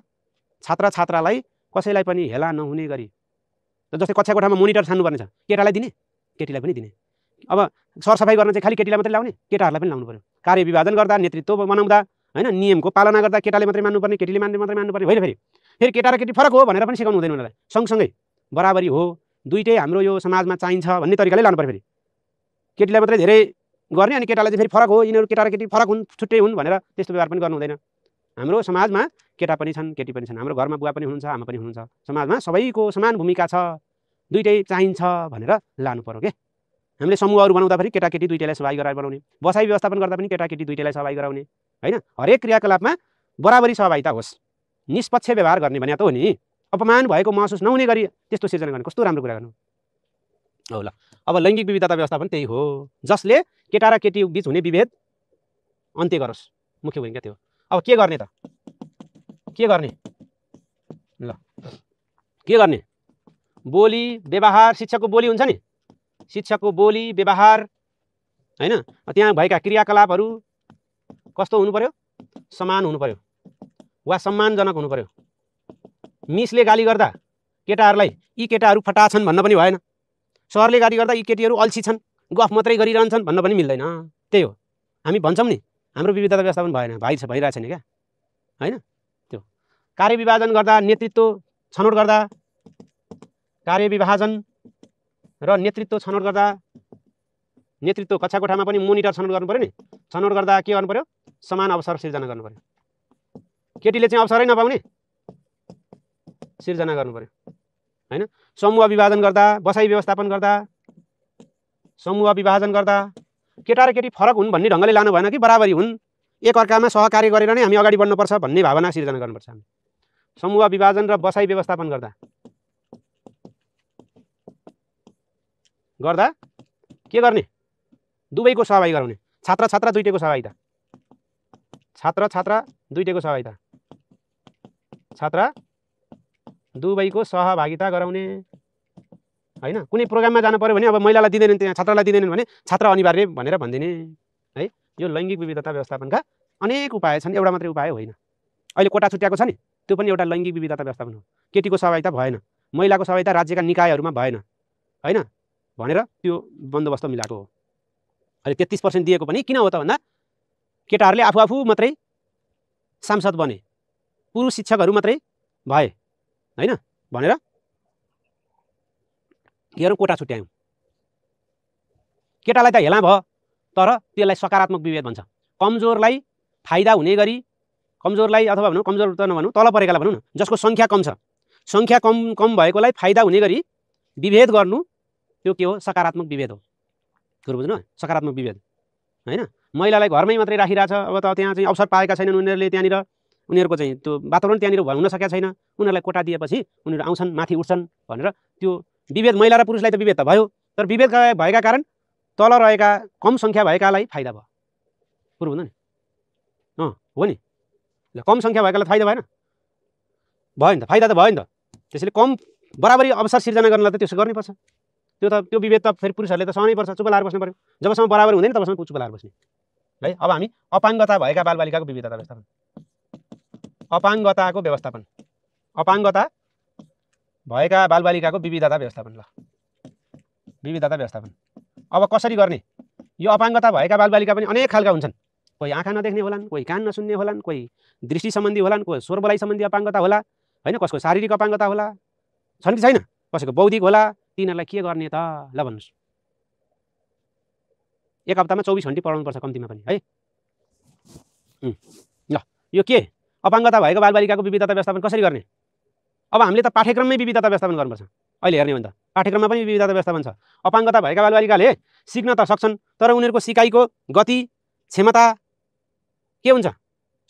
छात्र छात्रालाई कसैलाई पनि हेला नहुने गरी, जस्तै कक्षा कोठामा मोनिटर छान्नुपर्ने छ, केटालाई दिने केटीलाई पनि दिने। अब सरसफाइ गर्न चाहिँ खालि केटीलाई मात्रै लाउने, केटाहरूलाई पनि लाउनु पर्यो। कार्य विभाजन गर्दा, नेतृत्व बनाउँदा हैन, नियमको पालना गर्दा केटाले मात्रै मान्नुपर्ने, केटीले मात्रै मान्नुपर्ने होइन। फेरि केटा र केटी फरक हो भनेर पनि सिकाउनु हुँदैन उनीहरूलाई। सँगसँगै बराबरी हो, दुईटै हाम्रो यो समाजमा चाहिन्छ भन्ने तरिकाले लानु पर्यो। फेरि केटीलाई मात्रै धेरै गर्ने अनि केटालाई चाहिँ फेरि फरक हो, यिनीहरू केटा र केटी फरक हुन्, छुट्टै हुन् भनेर त्यस्तो व्यवहार पनि गर्नु हुँदैन। हाम्रो समाजमा केटा पनि छन्, केटी पनि छन्, हाम्रो घरमा बुवा पनि हुनुहुन्छ, आमा पनि हुनुहुन्छ, समाजमा सबैको समान भूमिका छ, दुईटै चाहिन्छ भनेर लानु पर्यो के। हामीले समूहहरू बनाउँदाखेरि केटाकेटी दुईटैलाई सहभागी गराएर बनाउने, बसाइ व्यवस्थापन गर्दा पनि केटाकेटी दुईटैलाई सहभागी गराउने हैन। हरेक क्रियाकलापमा बराबरी सहभागिता होस्, निष्पक्ष व्यवहार गर्ने भने त हो नि। अपमान भएको महसुस नहुने गरी त्यस्तो सिर्जना गर्ने, कस्तो राम्रो कुरा गर्नु हो। ल अब लैङ्गिक विविधता व्यवस्थापन त्यही हो, जसले केटा र केटी बीच हुने विभेद अन्त्य गरोस्, मुख्य भूमिका त्यो। अब के गर्ने त? के गर्ने? ल के गर्ने? बोली व्यवहार, शिक्षकको बोली हुन्छ नि, शिक्षकको बोली व्यवहार हैन, त्यहाँ भएका क्रियाकलापहरू कस्तो हुनु पर्यो? समान हुनु पर्यो वा सम्मानजनक हुनु पर्यो। मिसले गाली गर्दा केटाहरूलाई यी केटाहरू फटा छन् भन्न पनि भएन, सरले गाली गर्दा यी केटीहरू अल्छी छन्, गफ मात्रै गरिरहन्छन् भन्न पनि मिल्दैन। त्यही हो, हामी भन्छौँ नि हाम्रो विविधता व्यवस्थापन भएन, भइरहेछ नि क्या हैन। त्यो कार्य विभाजन गर्दा, नेतृत्व छनौट गर्दा, कार्य विभाजन र नेतृत्व छनौट गर्दा, नेतृत्व कक्षा कोठामा पनि मोनिटर छनौट गर्नु पर्यो नि। छनौट गर्दा के गर्नु पर्यो? समान अवसर सिर्जना गर्नु पर्यो। केटीले चाहिँ अवसरै नपाउने, सिर्जना गर्नु पर्यो हैन। समूह विभाजन गर्दा, बसाइ व्यवस्थापन गर्दा, समूह विभाजन गर्दा केटा र केटी फरक हुन् भन्ने ढङ्गले लानु भएन कि बराबरी हुन्, एकअर्कामा सहकार्य गरेर नै हामी अगाडि बढ्नुपर्छ भन्ने भावना सिर्जना गर्नुपर्छ हामी। समूह विभाजन र बसाइ व्यवस्थापन गर्दा के गर्ने? दुवैको सहभागी गराउने, छात्र छात्र दुईटैको सहभागिता, छात्र छात्र दुईटैको सहभागिता, छात्र दुवैको सहभागिता गराउने हैन। कुनै प्रोग्राममा जानु पर्यो भने अब महिलालाई दिँदैनन् त्यहाँ छात्रलाई दिँदैनन् भने छात्र अनिवार्य भनेर भन्दिने है। यो लैङ्गिक विविधता व्यवस्थापनका अनेक उपाय छन्, एउटा मात्रै उपाय होइन। अहिले कोटा छुट्याएको छ नि, त्यो पनि एउटा लैङ्गिक विविधता व्यवस्थापन हो। केटीको सहभागिता भएन, महिलाको सहभागिता राज्यका निकायहरूमा भएन हैन भनेर त्यो बन्दोबस्त मिलाएको हो। अहिले 33% दिएको पनि किन हो त भन्दा केटाहरूले आफू आफू मात्रै सांसद बने, पुरुष शिक्षकहरू मात्रै भए हैन भनेर हेरौँ कोटा छुट्यायौँ। केटालाई त हेला भयो, तर त्यसलाई सकारात्मक विभेद भन्छ। कमजोरलाई फाइदा हुने गरी, कमजोरलाई अथवा भनौँ कमजोर त नभनौँ, तल परेकालाई भनौँ न, जसको सङ्ख्या कम छ, सङ्ख्या कम भएकोलाई फाइदा हुने गरी विभेद गर्नु, त्यो के हो? सकारात्मक विभेद हो। कुरो बुझ्नु? सकारात्मक विभेद हैन। महिलालाई घरमै मात्रै राखिरहेछ, अब त त्यहाँ चाहिँ अवसर पाएका छैनन् उनीहरूले, त्यहाँनिर उनीहरूको चाहिँ त्यो वातावरण त्यहाँनिर हुन सकेका छैन, उनीहरूलाई कोटा दिएपछि उनीहरू आउँछन्, माथि उठ्छन् भनेर त्यो विभेद, महिला र पुरुषलाई त विभेद त भयो, तर विभेद भएका कारण तल रहेका कम सङ्ख्या भएकालाई फाइदा भयो। कुरो बुझ्नु नि? हो नि, कम सङ्ख्या भएकालाई फाइदा भएन? भयो नि त, फाइदा त भयो नि त। त्यसैले कम बराबरी अवसर सिर्जना गर्नलाई त त्यसो गर्नैपर्छ। त्यो विभेद त फेरि पुरुषहरूले त सहनै पर्छ, चुप लाएर बस्नु पर्यो। जबसम्म बराबरी हुँदैन तबसम्म चुप लाएर बस्ने है। अब हामी अपाङ्गता भएका बालबालिकाको विविधता व्यवस्थापन, अपाङ्गताको व्यवस्थापन, अपाङ्गता भएका बालबालिकाको विविधता व्यवस्थापन। ल, विविधता व्यवस्थापन अब कसरी गर्ने? यो अपाङ्गता भएका बालबालिका पनि अनेक खालका हुन्छन्। कोही आँखा नदेख्ने होलान्, कोही कान नसुन्ने होलान्, कोही दृष्टि सम्बन्धी होलान्, कोही स्वर बोलाइ सम्बन्धी अपाङ्गता होला हैन, कसको शारीरिक अपाङ्गता होला, छन् कि छैन, कसैको बौद्धिक होला। तिनीहरूलाई के गर्ने त? ल भन्नुहोस्। एक हप्तामा 24 घन्टे पढाउनुपर्छ कम्तीमा पनि है। ल, यो के अपाङ्गता भएको बालबालिकाको विविधता व्यवस्थापन कसरी गर्ने? अब हामीले त पाठ्यक्रममै विविधता व्यवस्थापन गर्नुपर्छ। अहिले हेर्ने हो भने त पाठ्यक्रममा पनि विविधता व्यवस्थापन छ। अपाङ्गता भएका बालबालिकाले सिक्न त सक्छन्, तर उनीहरूको सिकाइको गति, क्षमता के हुन्छ?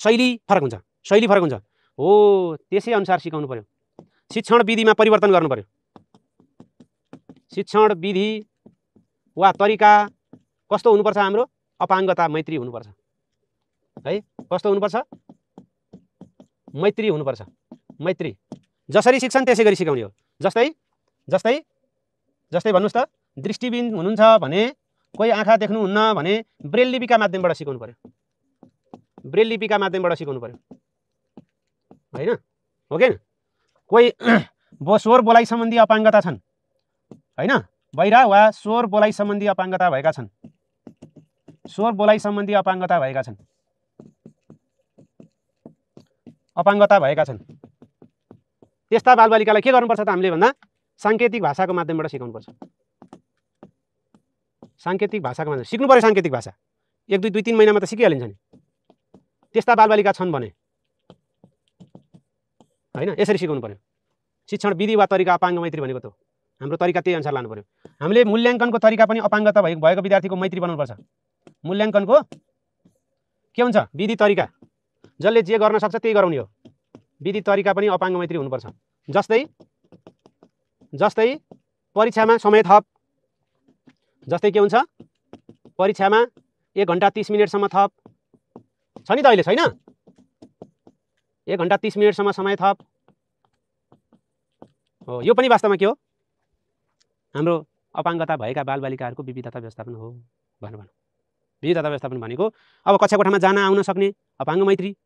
शैली फरक हुन्छ, शैली फरक हुन्छ। हो, त्यसै अनुसार सिकाउनु पर्यो। शिक्षण विधिमा परिवर्तन गर्नु पर्यो। शिक्षण विधि वा तरिका कस्तो हुनुपर्छ? हाम्रो अपाङ्गता मैत्री हुनुपर्छ है। कस्तो हुनुपर्छ? मैत्री हुनुपर्छ। मैत्री जसरी शिक्षण त्यसै गरी सिकाउने हो। जस्तै भन्नुहोस् त, दृष्टिबिन हुनुहुन्छ भने, कोही आँखा देख्नुहुन्न भने ब्रेल लिपिका माध्यमबाट सिकाउनु पर्यो। ब्रेल लिपिका माध्यमबाट सिकाउनु पर्यो हैन, हो कि? कोही स्वर बोलाइ सम्बन्धी अपाङ्गता छन् हैन, बहिरा वा स्वर बोलाइ सम्बन्धी अपाङ्गता भएका छन्, स्वर बोलाइ सम्बन्धी अपाङ्गता भएका छन्, अपाङ्गता भएका छन्। त्यस्ता बालबालिकालाई के गर्नुपर्छ त हामीले भन्दा साङ्केतिक भाषाको माध्यमबाट सिकाउनुपर्छ। साङ्केतिक भाषाको माध्यम सिक्नु पर्यो। साङ्केतिक भाषा 1-2-3 महिनामा त सिकिहालिन्छ नि। त्यस्ता बालबालिका छन् भने हैन, यसरी सिकाउनु पर्यो। शिक्षण विधि वा तरिका अपाङ्ग मैत्री भनेको त हाम्रो तरिका त्यही अनुसार लानु पर्यो। हामीले मूल्याङ्कनको तरिका पनि अपाङ्गता भएको विद्यार्थीको मैत्री बनाउनुपर्छ। मूल्याङ्कनको के हुन्छ? विधि तरिका, जसले जे गर्न सक्छ त्यही गराउने हो। विधि तरिका पनि अपाङ्ग मैत्री हुनुपर्छ। जस्तै परीक्षामा समय थप, जस्तै के हुन्छ? परीक्षामा 1 घण्टा 30 मिनेटसम्म थप छ नि त, अहिले छैन? 1 घण्टा 30 मिनेटसम्म समय थप हो। यो पनि वास्तवमा के हो? हाम्रो अपाङ्गता भएका बालबालिकाहरूको विविधता व्यवस्थापन हो भनौँ। विविधता व्यवस्थापन भनेको अब कक्षा कोठामा जान आउन सक्ने अपाङ्ग मैत्री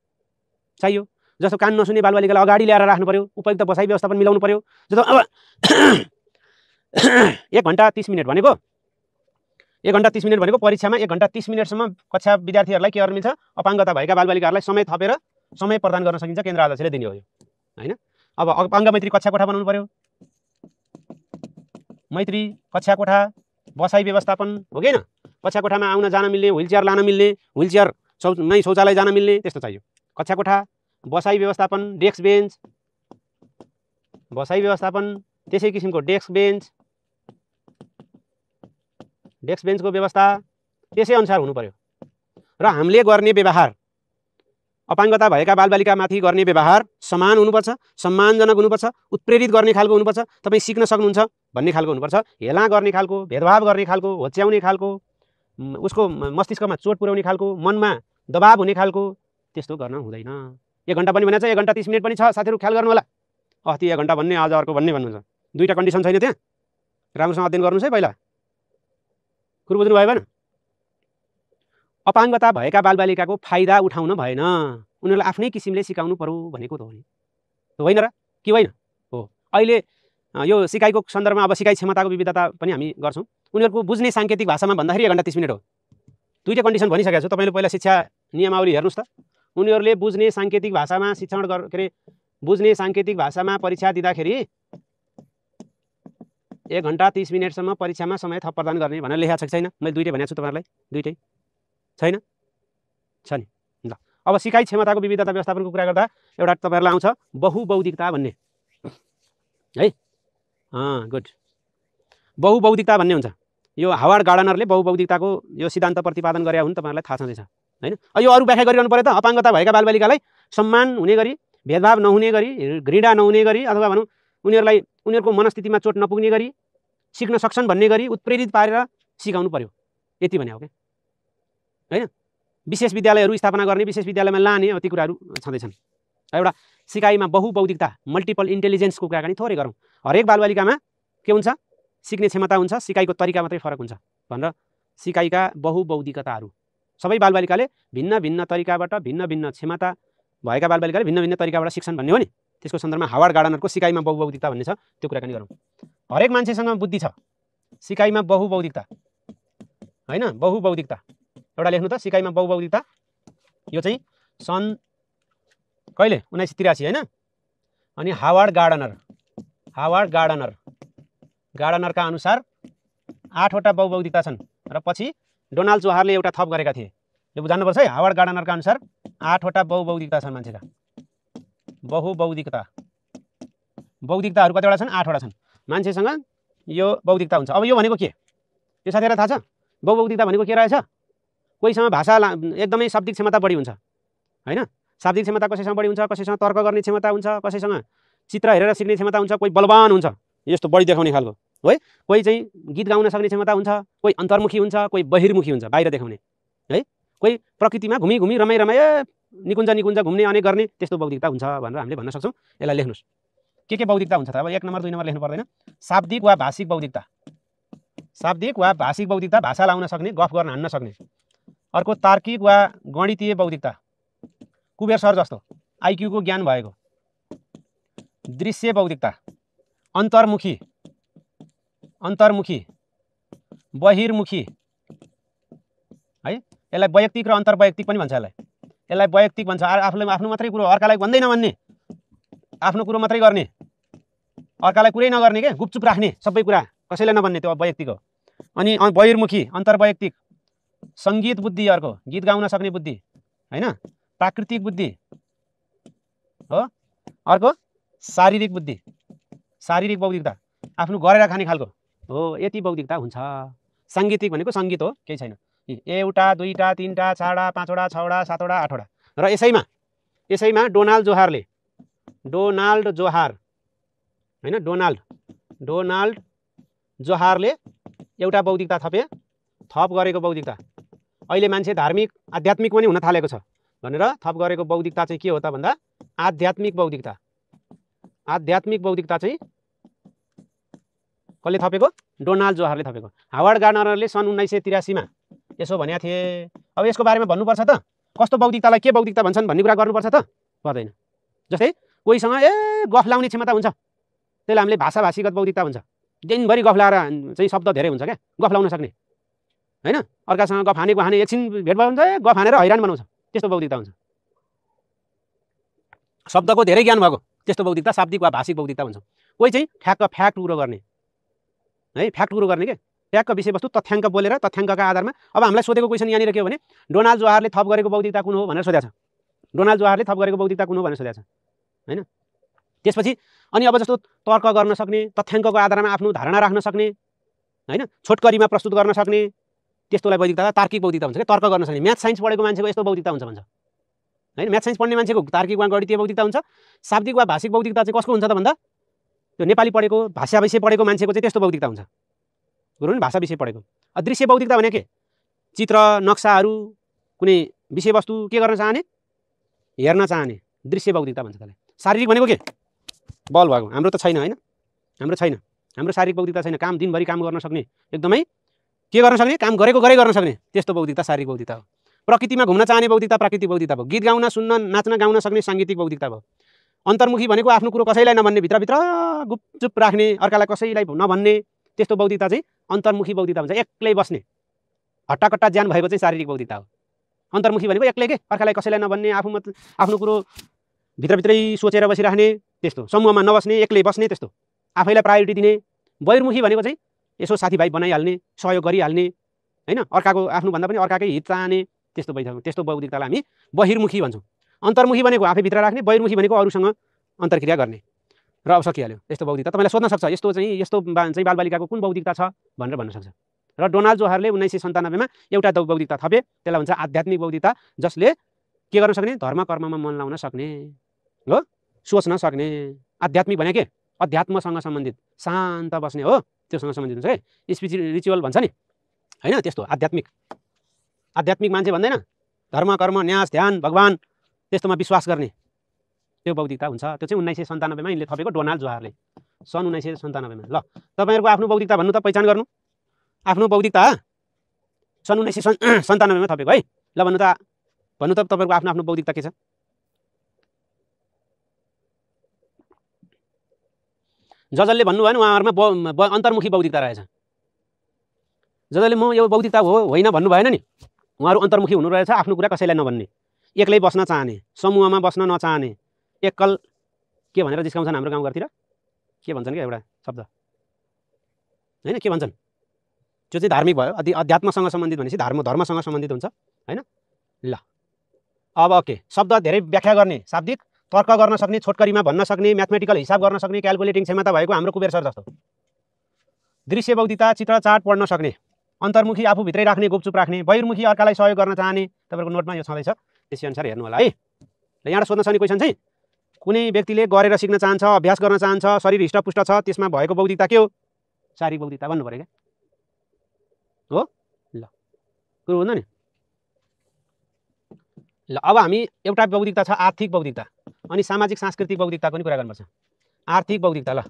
चाहियो। जस्तो कान नसुन्ने बालबालिकालाई अगाडि ल्याएर राख्नु पर्यो, उपयुक्त बसाइ व्यवस्थापन मिलाउनु पर्यो। जस्तो अब 1 घण्टा 30 मिनेट भनेको 1 घण्टा 30 मिनेट भनेको परीक्षामा 1 घण्टा 30 मिनेटसम्म कक्षा विद्यार्थीहरूलाई के गर्न मिल्छ? अपाङ्गता भएका बालबालिकाहरूलाई समय थपेर समय प्रदान गर्न सकिन्छ। केन्द्र अध्यक्षले दिने हो यो हैन। अब अपाङ्ग मैत्री कक्षा कोठा बनाउनु पर्यो। मैत्री कक्षा कोठा, बसाइ व्यवस्थापन हो कि हैन? कक्षा कोठामा आउन जान मिल्ने, व्हीलचेयर लान मिल्ने, व्हीलचेयर नै शौचालय जान मिल्ने, त्यस्तो चाहियो। कक्षा कोठा, बसाइ व्यवस्थापन, डेस्क बेन्च बसाइ व्यवस्थापन, त्यसै किसिमको डेस्क बेन्चको व्यवस्था त्यसै अनुसार हुनु पर्यो। र हामीले गर्ने व्यवहार, अपाङ्गता भएका बालबालिकामाथि गर्ने व्यवहार समान हुनुपर्छ, सम्मानजनक हुनुपर्छ, उत्प्रेरित गर्ने खालको हुनुपर्छ, तपाईँ सिक्न सक्नुहुन्छ भन्ने खालको हुनुपर्छ। हेला गर्ने खालको, भेदभाव गर्ने खालको, होच्याउने खालको, उसको मस्तिष्कमा चोट पुर्याउने खालको, मनमा दबाब हुने खालको त्यस्तो गर्न हुँदैन। 1 घन्टा पनि भनेको छ, 1 घन्टा 30 मिनट पनि छ, साथीहरू ख्याल गर्नु होला। अस्ति 1 घन्टा भन्ने, आज अर्को भन्ने भन्नुहुन्छ। दुईटा कन्डिसन छैन त्यहाँ, राम्रोसँग अध्ययन गर्नुहोस् है पहिला। कुरो बुझ्नु भयो भएन? अपाङ्गता भएका बालबालिकाको फाइदा उठाउन भएन, उनीहरूलाई आफ्नै किसिमले सिकाउनु पर्यो भनेको त हो नि, होइन र कि होइन? हो। अहिले यो सिकाइको सन्दर्भमा अब सिकाइ क्षमताको विविधता पनि हामी गर्छौँ। उनीहरूको बुझ्ने साङ्केतिक भाषामा भन्दाखेरि 1 घन्टा 30 मिनट हो। दुईटा कन्डिसन भनिसकेको छु तपाईँले, पहिला शिक्षा नियमावली हेर्नुहोस् त। उनीहरूले बुझ्ने साङ्केतिक भाषामा शिक्षण के अरे बुझ्ने साङ्केतिक भाषामा परीक्षा दिँदाखेरि 1 घन्टा 30 मिनटसम्म परीक्षामा समय थप प्रदान गर्ने भनेर लेखेको छ कि छैन? मैले दुईटै भनेको छु तपाईँहरूलाई, दुईटै छैन? छ नि। ल अब सिकाइ क्षमताको विविधता व्यवस्थापनको कुरा गर्दा एउटा तपाईँहरूलाई आउँछ बहुबौद्धिकता भन्ने है। गुड। बहुबौद्धिकता भन्ने हुन्छ। यो हावार्ड गार्डनरले बहुबौद्धिकताको यो सिद्धान्त प्रतिपादन गरे हुन्, तपाईँहरूलाई थाहा छँदैछ होइन? यो अरू व्याख्या गरिरहनु पर्यो त। अपाङ्गता भएका बालबालिकालाई सम्मान हुने गरी, भेदभाव नहुने गरी, घृणा नहुने गरी, अथवा भनौँ उनीहरूलाई उनीहरूको मनस्थितिमा चोट नपुग्ने गरी, सिक्न सक्छन् भन्ने गरी उत्प्रेरित पारेर सिकाउनु पर्यो, यति भने हो क्या होइन? विशेष विद्यालयहरू स्थापना गर्ने, विशेष विद्यालयमा लाने, ती कुराहरू छँदैछन्। एउटा सिकाइमा बहुबौद्धिकता, मल्टिपल इन्टेलिजेन्सको कुराकानी थोरै गरौँ। हरेक बालबालिकामा के हुन्छ? सिक्ने क्षमता हुन्छ, सिकाइको तरिका मात्रै फरक हुन्छ भनेर सिकाइका बहुबौद्धिकताहरू। सबै बालबालिकाले भिन्न भिन्न तरिकाबाट, भिन्न भिन्न क्षमता भएका बालबालिकाले भिन्न भिन्न तरिकाबाट सिक्छन् भन्ने हो नि। त्यसको सन्दर्भमा हावार्ड गार्डनरको सिकाइमा बहुबौद्धिकता भन्ने छ, त्यो कुराकानी गरौँ। हरेक मान्छेसँग बुद्धि छ, सिकाइमा बहुबौद्धिकता होइन? बहुबौद्धिकता एउटा लेख्नु त, सिकाइमा बहुबौद्धिकता। यो चाहिँ सन् कहिले? 1983 होइन? अनि हावार्ड गार्डनरका अनुसार 8वटा बहुबौद्धिकता छन् र पछि डोनाल्ड जोहारले एउटा थप गरेका थिए। यो बुझ्नुपर्छ है। हावार्ड गार्डनरका अनुसार 8वटा बहुबौद्धिकता छन् मान्छेका। बौद्धिकताहरू कतिवटा छन्? 8वटा छन्। मान्छेसँग यो बौद्धिकता हुन्छ। अब यो भनेको के? यो साथीहरूलाई थाहा छ बहुबौद्धिकता भनेको के रहेछ? कोहीसँग भाषा एकदमै शाब्दिक क्षमता बढी हुन्छ होइन? शाब्दिक क्षमता कसैसँग बढी हुन्छ, कसैसँग तर्क गर्ने क्षमता हुन्छ, कसैसँग चित्र हेरेर सिक्ने क्षमता हुन्छ, कोही बलवान हुन्छ, यस्तो बढी देखाउने खालको है। कोही चाहिँ गीत गाउन सक्ने क्षमता हुन्छ, कोही अन्तर्मुखी हुन्छ, कोही बहिर्मुखी हुन्छ, बाहिर देखाउने है। कोही प्रकृतिमा घुमी रमाइ निकुञ्ज घुम्ने अनेक गर्ने, त्यस्तो बौद्धिकता हुन्छ भनेर हामीले भन्न सक्छौँ। यसलाई लेख्नुहोस् के बौद्धिकता हुन्छ त? अब 1 नम्बर 2 नम्बर लेख्नु पर्दैन। शाब्दिक वा भाषिक बौद्धिकता, शाब्दिक वा भाषिक बौद्धिकता, भाषा लाउन सक्ने, गफ गर्न हान्न सक्ने। अर्को तार्किक वा गणितीय बौद्धिकता, कुबेर सर जस्तो IQ को ज्ञान भएको। दृश्य बौद्धिकता, अन्तर्मुखी, बहिर्मुखी है। यसलाई वैयक्तिक र अन्तर्वैयक्तिक पनि भन्छ। यसलाई वैयक्तिक भन्छ, आफूले आफ्नो मात्रै कुरो, अर्कालाई भन्दै नभन्ने, आफ्नो कुरो मात्रै गर्ने, अर्कालाई कुरै नगर्ने, के गुपचुप राख्ने, सबै कुरा कसैलाई नभन्ने, त्यो वैयक्तिक हो। अनि बहिर्मुखी, अन्तर्वैयक्तिक, सङ्गीत बुद्धि, अर्को गीत गाउन सक्ने बुद्धि होइन, प्राकृतिक बुद्धि हो। अर्को शारीरिक बुद्धि, शारीरिक बौद्धिकता, आफ्नो गरेर खाने खालको हो, यति बौद्धिकता हुन्छ। साङ्गीतिक भनेको सङ्गीत हो, केही छैन। 1, 2, 3, 4, 5, 6, 7, 8 र यसैमा डोनाल्ड जोहारले एउटा बौद्धिकता थप गरेको बौद्धिकता। अहिले मान्छे धार्मिक आध्यात्मिक पनि हुन थालेको छ भनेर थप गरेको बौद्धिकता चाहिँ के हो त भन्दा आध्यात्मिक बौद्धिकता। आध्यात्मिक बौद्धिकता चाहिँ कसले थपेको? डोनाल्ड जोहारले थपेको। हावार्ड गार्डनरले सन् 1983 मा यसो भनेका थिए। अब यसको बारेमा भन्नुपर्छ त, कस्तो बौद्धिकतालाई के बौद्धिकता भन्छन् भन्ने कुरा गर्नुपर्छ त, पर्दैन। जस्तै कोहीसँग गफ लाउने क्षमता हुन्छ, त्यसलाई हामीले भाषाभाषीगत बौद्धिकता भन्छ। दिनभरि गफ लाएर चाहिँ शब्द धेरै हुन्छ क्या, गफ लाउन सक्ने होइन। अर्कासँग गफ हाने एकछिन भेट भयो भने गफ हानेर हैरान बनाउँछ, त्यस्तो बौद्धिकता हुन्छ। शब्दको धेरै ज्ञान भएको, त्यस्तो बौद्धिकता शाब्दिक वा भाषिक बौद्धिकता भन्छ। कोही चाहिँ फ्याक्ट कुरो गर्ने है, फ्याक्ट कुरो गर्ने के, ट्याक्क विषयवस्तु तथ्याङ्क बोलेर तथ्याङ्कका आधारमा। अब हामीलाई सोधेको क्वेसन यहाँनिर के हो भने डोनाल्ड जोहारले थप गरेको बौद्धिकता कुन हो भनेर सोधेको छ। डोनाल्ड जोहारले थप गरेको बौद्धिकता कुन हो भनेर सोधेको छ होइन। त्यसपछि अनि अब जस्तो तर्क गर्न सक्ने, तथ्याङ्कको आधारमा आफ्नो धारणा राख्न सक्ने, हैन, छोटकरीमा प्रस्तुत गर्न सक्ने, त्यस्तोलाई बौद्धिकता, तार्किक बौद्धिकता भन्छ के। तर्क गर्न सक्ने, म्याथ साइन्स पढेको मान्छेको यस्तो बौद्धिकता हुन्छ भन्छ, हैन। म्याथ साइन्स पढ्ने मान्छेको तार्किक वा गणितीय बौद्धिकता हुन्छ। शाब्दिक वा भाषिक बौद्धिकता चाहिँ कसको हुन्छ त भन्दा त्यो नेपाली पढेको, भाषा विषय पढेको मान्छेको चाहिँ त्यस्तो बौद्धिकता हुन्छ, गुरु नि भाषा विषय पढेको। अदृश्य बौद्धिकता भने के, चित्र नक्साहरू कुनै विषयवस्तु के गर्न चाहने, हेर्न चाहने, दृश्य बौद्धिकता भन्छ त्यसलाई। शारीरिक भनेको के, बल भएको, हाम्रो त छैन, हैन, हाम्रो छैन, हाम्रो शारीरिक बौद्धिकता छैन। काम दिनभरि काम गर्न सक्ने, एकदमै के गर्न सक्ने, काम गरेको गरे गर्न सक्ने, त्यस्तो बौद्धिकता शारीरिक बौद्धिकता हो। प्रकृतिमा घुम्न चाहने बौद्धिकता प्राकृतिक बौद्धिकता भयो। गीत गाउन, सुन्न, नाच्न, गाउन सक्ने साङ्गीतिक बौद्धिकता भयो। अन्तर्मुखी भनेको आफ्नो कुरो कसैलाई नभन्ने, भित्रभित्र गुपचुप राख्ने, अर्कालाई कसैलाई नभन्ने, त्यस्तो बौद्धिकता चाहिँ अन्तर्मुखी बौद्धिकता भन्छ। एक्लै बस्ने, हट्टाकट्टा ज्यान भएको चाहिँ शारीरिक बौद्धिकता हो। अन्तर्मुखी भनेको एक्लै के, अर्कालाई कसैलाई नभन्ने, आफ्नो कुरो भित्रभित्रै सोचेर बसिराख्ने, त्यस्तो। समूहमा नबस्ने, एक्लै बस्ने, त्यस्तो, आफैलाई प्रायोरिटी दिने। बहिर्मुखी भनेको चाहिँ यसो साथीभाइ बनाइहाल्ने, सहयोग गरिहाल्ने, हैन, अर्काको आफ्नोभन्दा पनि अर्काकै हित चाहने, त्यस्तो बौद्धिकतालाई हामी बहिर्मुखी भन्छौँ। अन्तर्मुखी भनेको आफैभित्र राख्ने, बहिर्मुखी भनेको अरूसँग अन्तर्क्रिया गर्ने। र अब सकिहाल्यो यस्तो बौद्धिकता। तपाईँलाई सोध्न सक्छ यस्तो चाहिँ बालबालिकाको कुन बौद्धिकता छ भनेर भन्न सक्छ। र डोनाल्ड जोहारले 1997 मा एउटा बौद्धिकता थपे, त्यसलाई भन्छ आध्यात्मिक बौद्धिकता, जसले के गर्न सक्ने, धर्म कर्ममा मन लाउन सक्ने हो, सोच्न सक्ने। आध्यात्मिक भने के, अध्यात्मसँग सम्बन्धित, शान्त बस्ने हो, त्योसँग सम्बन्धित हुन्छ के, स्पिरिचुअल रिचुअल भन्छ नि, हैन, त्यस्तो आध्यात्मिक। आध्यात्मिक मान्छे भन्दैन, धर्म कर्म न्यास ध्यान भगवान त्यस्तोमा विश्वास गर्ने, त्यो बौद्धिकता हुन्छ। त्यो चाहिँ 1997 मा यिनले थपेको, डोनाल्ड जोहारले, सन् 1997 मा। ल, तपाईँहरूको आफ्नो बौद्धिकता भन्नु त, पहिचान गर्नु आफ्नो बौद्धिकता, सन् 1997 मा थपेको है। ल भन्नु त तपाईँहरूको आफ्नो आफ्नो बौद्धिकता के छ। जजले भन्नुभयो नि उहाँहरूमा अन्तर्मुखी बौद्धिकता रहेछ। जसले म यो बौद्धिकता हो होइन भन्नु भएन नि, उहाँहरू अन्तर्मुखी हुनु रहेछ, आफ्नो कुरा कसैलाई नभन्ने, एक्लै बस्न चाहने, समूहमा बस्न नचाहने, एक्कल के भनेर जिस्काउँछन् हाम्रो गाउँघरतिर, के भन्छन् क्या एउटा शब्द, हैन, के भन्छन्, त्यो चाहिँ धार्मिक भयो। अध्यात्मसँग सम्बन्धित भनेपछि धर्मसँग सम्बन्धित हुन्छ, हैन। ल, अब के, शब्द धेरै व्याख्या गर्ने, शाब्दिक, तर्क गर्न सक्ने, छोटकरीमा भन्न सक्ने, म्याथमेटिकल हिसाब गर्न सक्ने, क्यालकुलेटिङ क्षमता भएको हाम्रो कुबेर सर जस्तो। दृश्य बौद्धिकता, चित्र चार्ट पढ्न सक्ने, अन्तर्मुखी आफूभित्रै राख्ने, गुपचुप राख्ने, बहिर्मुखी अर्कालाई सहयोग गर्न चाहने। तपाईँको नोटमा यो छँदैछ, त्यसै अनुसार हेर्नु होला है। ल, यहाँ सोध्न सक्ने क्वेसन चाहिँ, कुनै व्यक्तिले गरेर सिक्न चाहन्छ, अभ्यास गर्न चाहन्छ, शरीर हिष्टपुष्ट छ, त्यसमा भएको बौद्धिकता के हो, शारीरिक बौद्धिकता भन्नु पऱ्यो क्या हो। ल, कुरो हुँदैन नि। ल, अब हामी एउटा बौद्धिकता छ आर्थिक बौद्धिकता, अनि सामाजिक सांस्कृतिक बौद्धिकताको पनि कुरा गर्नुपर्छ। आर्थिक बौद्धिकता, ल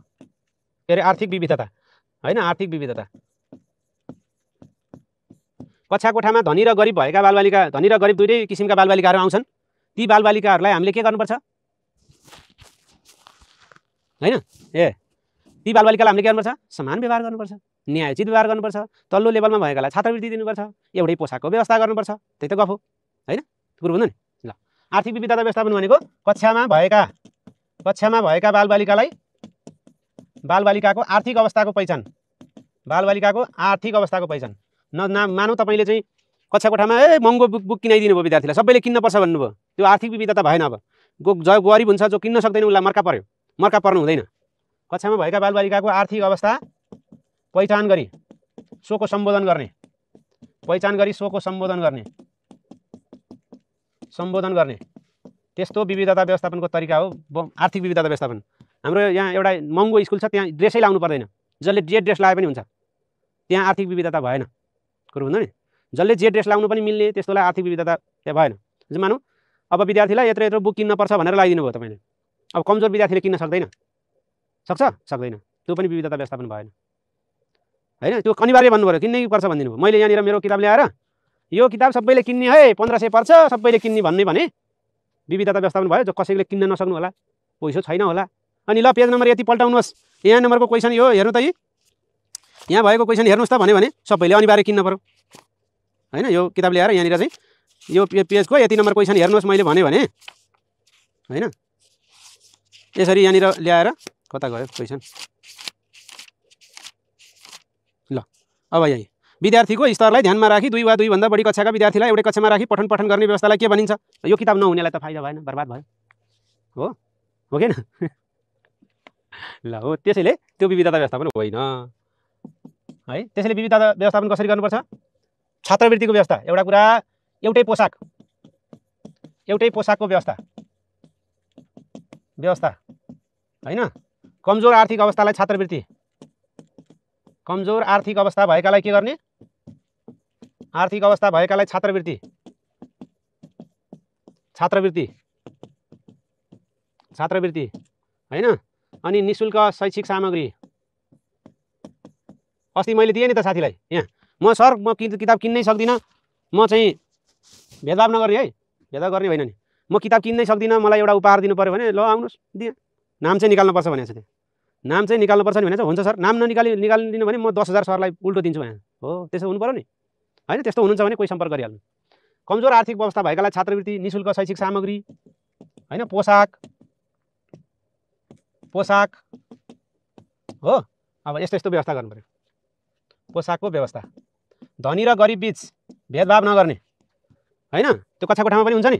के अरे, आर्थिक विविधता, हैन, आर्थिक विविधता। कक्षा कोठामा धनी र गरिब भएका बालबालिका, धनी र गरिब दुईटै किसिमका बालबालिकाहरू आउँछन्। ती बालबालिकाहरूलाई हामीले के गर्नुपर्छ, हैन, ती बालबालिकालाई हामीले के गर्नुपर्छ, समान व्यवहार गर्नुपर्छ, न्यायोचित व्यवहार गर्नुपर्छ। तल्लो लेभलमा भएकालाई छात्रवृत्ति दिनुपर्छ, एउटै पोसाकको व्यवस्था गर्नुपर्छ, त्यही त गफ हो, हैन, कुरो हुँदैन नि। ल, आर्थिक विविधता व्यवस्थापन भनेको कक्षामा भएका बालबालिकाको आर्थिक अवस्थाको पहिचान, बालबालिकाको आर्थिक अवस्थाको पहिचान। मानौ तपाईँले चाहिँ कक्षा कोठामा महँगो बुक किनाइदिनु भयो विद्यार्थीलाई, सबैले किन्नुपर्छ भन्नुभयो, त्यो आर्थिक विविधता भएन। अब जो गरिब हुन्छ, जो किन्न सक्दैन, उसलाई मर्का पर्नु हुँदैन। कक्षामा भएका बालबालिकाको आर्थिक अवस्था पहिचान गरी सोको सम्बोधन गर्ने, त्यस्तो विविधता व्यवस्थापनको तरिका हो आर्थिक विविधता व्यवस्थापन। हाम्रो यहाँ एउटा महँगो स्कुल छ, त्यहाँ ड्रेसै लाउनु पर्दैन, जसले जे ड्रेस लाए पनि हुन्छ, त्यहाँ आर्थिक विविधता भएन। कुरो हुँदैन नि, जसले जे ड्रेस लाउनु पनि मिल्ने, त्यस्तोलाई आर्थिक विविधता त्यहाँ भएन। मानौँ अब विद्यार्थीलाई यत्रो बुक किन्नुपर्छ भनेर लगाइदिनु भयो तपाईँले, अब कमजोर विद्यार्थीले किन्न सक्दैन, सक्दैन, त्यो पनि विविधता व्यवस्थापन भएन, हैन। त्यो अनिवार्य भन्नु पऱ्यो, किन्नै पर्छ भनिदिनु भयो। मैले यहाँनिर मेरो किताब ल्याएर यो किताब सबैले किन्ने है, 1500 पर्छ, सबैले किन्ने भने विविधता व्यवस्थापन भयो। जो कसैले किन्न नसक्नु होला, पैसा छैन होला, अनि ल पेज नम्बर यति पल्टाउनुहोस्, यहाँ नम्बरको क्वेसन यो हेर्नु त, यहाँ भएको क्वेसन हेर्नुहोस् त भन्यो भने सबैले अनिवार्य किन्न पर्यो, हैन। यो किताब ल्याएर यहाँनिर चाहिँ यो पेजको यति नम्बर क्वेसन हेर्नुहोस् मैले भने, हैन, यसरी यहाँनिर ल्याएर कता गयो क्वेसन। ल, अब यही विद्यार्थीको स्तरलाई ध्यानमा राखी 2 वा 2 भन्दा बढी कक्षाका विद्यार्थीलाई एउटै कक्षामा राखी पठन गर्ने व्यवस्थालाई के भनिन्छ। यो किताब नहुनेलाई त फाइदा भएन, बर्बाद भयो, हो कि न। ल हो त्यसैले त्यो विविधता व्यवस्थापन होइन है। त्यसैले विविधता व्यवस्थापन कसरी गर्नुपर्छ? छात्रवृत्तिको व्यवस्था एउटा कुरा, एउटै पोसाकको व्यवस्था हैन। कमजोर आर्थिक अवस्थालाई छात्रवृत्ति, कमजोर आर्थिक अवस्था भएकालाई के गर्ने? आर्थिक अवस्था भएकालाई छात्रवृत्ति हैन। अनि निशुल्क शैक्षिक सामग्री। अस्ति मैले दिएँ नि त साथीलाई यहाँ, म सर म किताब किन्नै सक्दिनँ, म चाहिँ भेदभाव नगर्ने है, भेदभाव गर्ने होइन नि, म किताब किन्नै सक्दिनँ, मलाई एउटा उपहार दिनु पर्यो भने ल आउनुहोस् दिएँ। नाम चाहिँ निकाल्नुपर्छ भनेको छ, त्यो नाम चाहिँ निकाल्नुपर्छ नि भनेको छ। हुन्छ सर, नाम निकालिदिनु भने म 10,000 सरलाई उल्टो दिन्छु भने हो, त्यसो हुनु पर्यो नि होइन। त्यस्तो हुनुहुन्छ भने कोही सम्पर्क गरिहाल्नु। कमजोर आर्थिक अवस्था भएकालाई छात्रवृत्ति, निशुल्क शैक्षिक सामग्री हैन, पोसाक हो। अब यस्तो व्यवस्था गर्नु पर्यो। पोसाकको व्यवस्था, धनी र गरिब बीच भेदभाव नगर्ने हैन। त्यो कक्षा कोठामा पनि हुन्छ नि,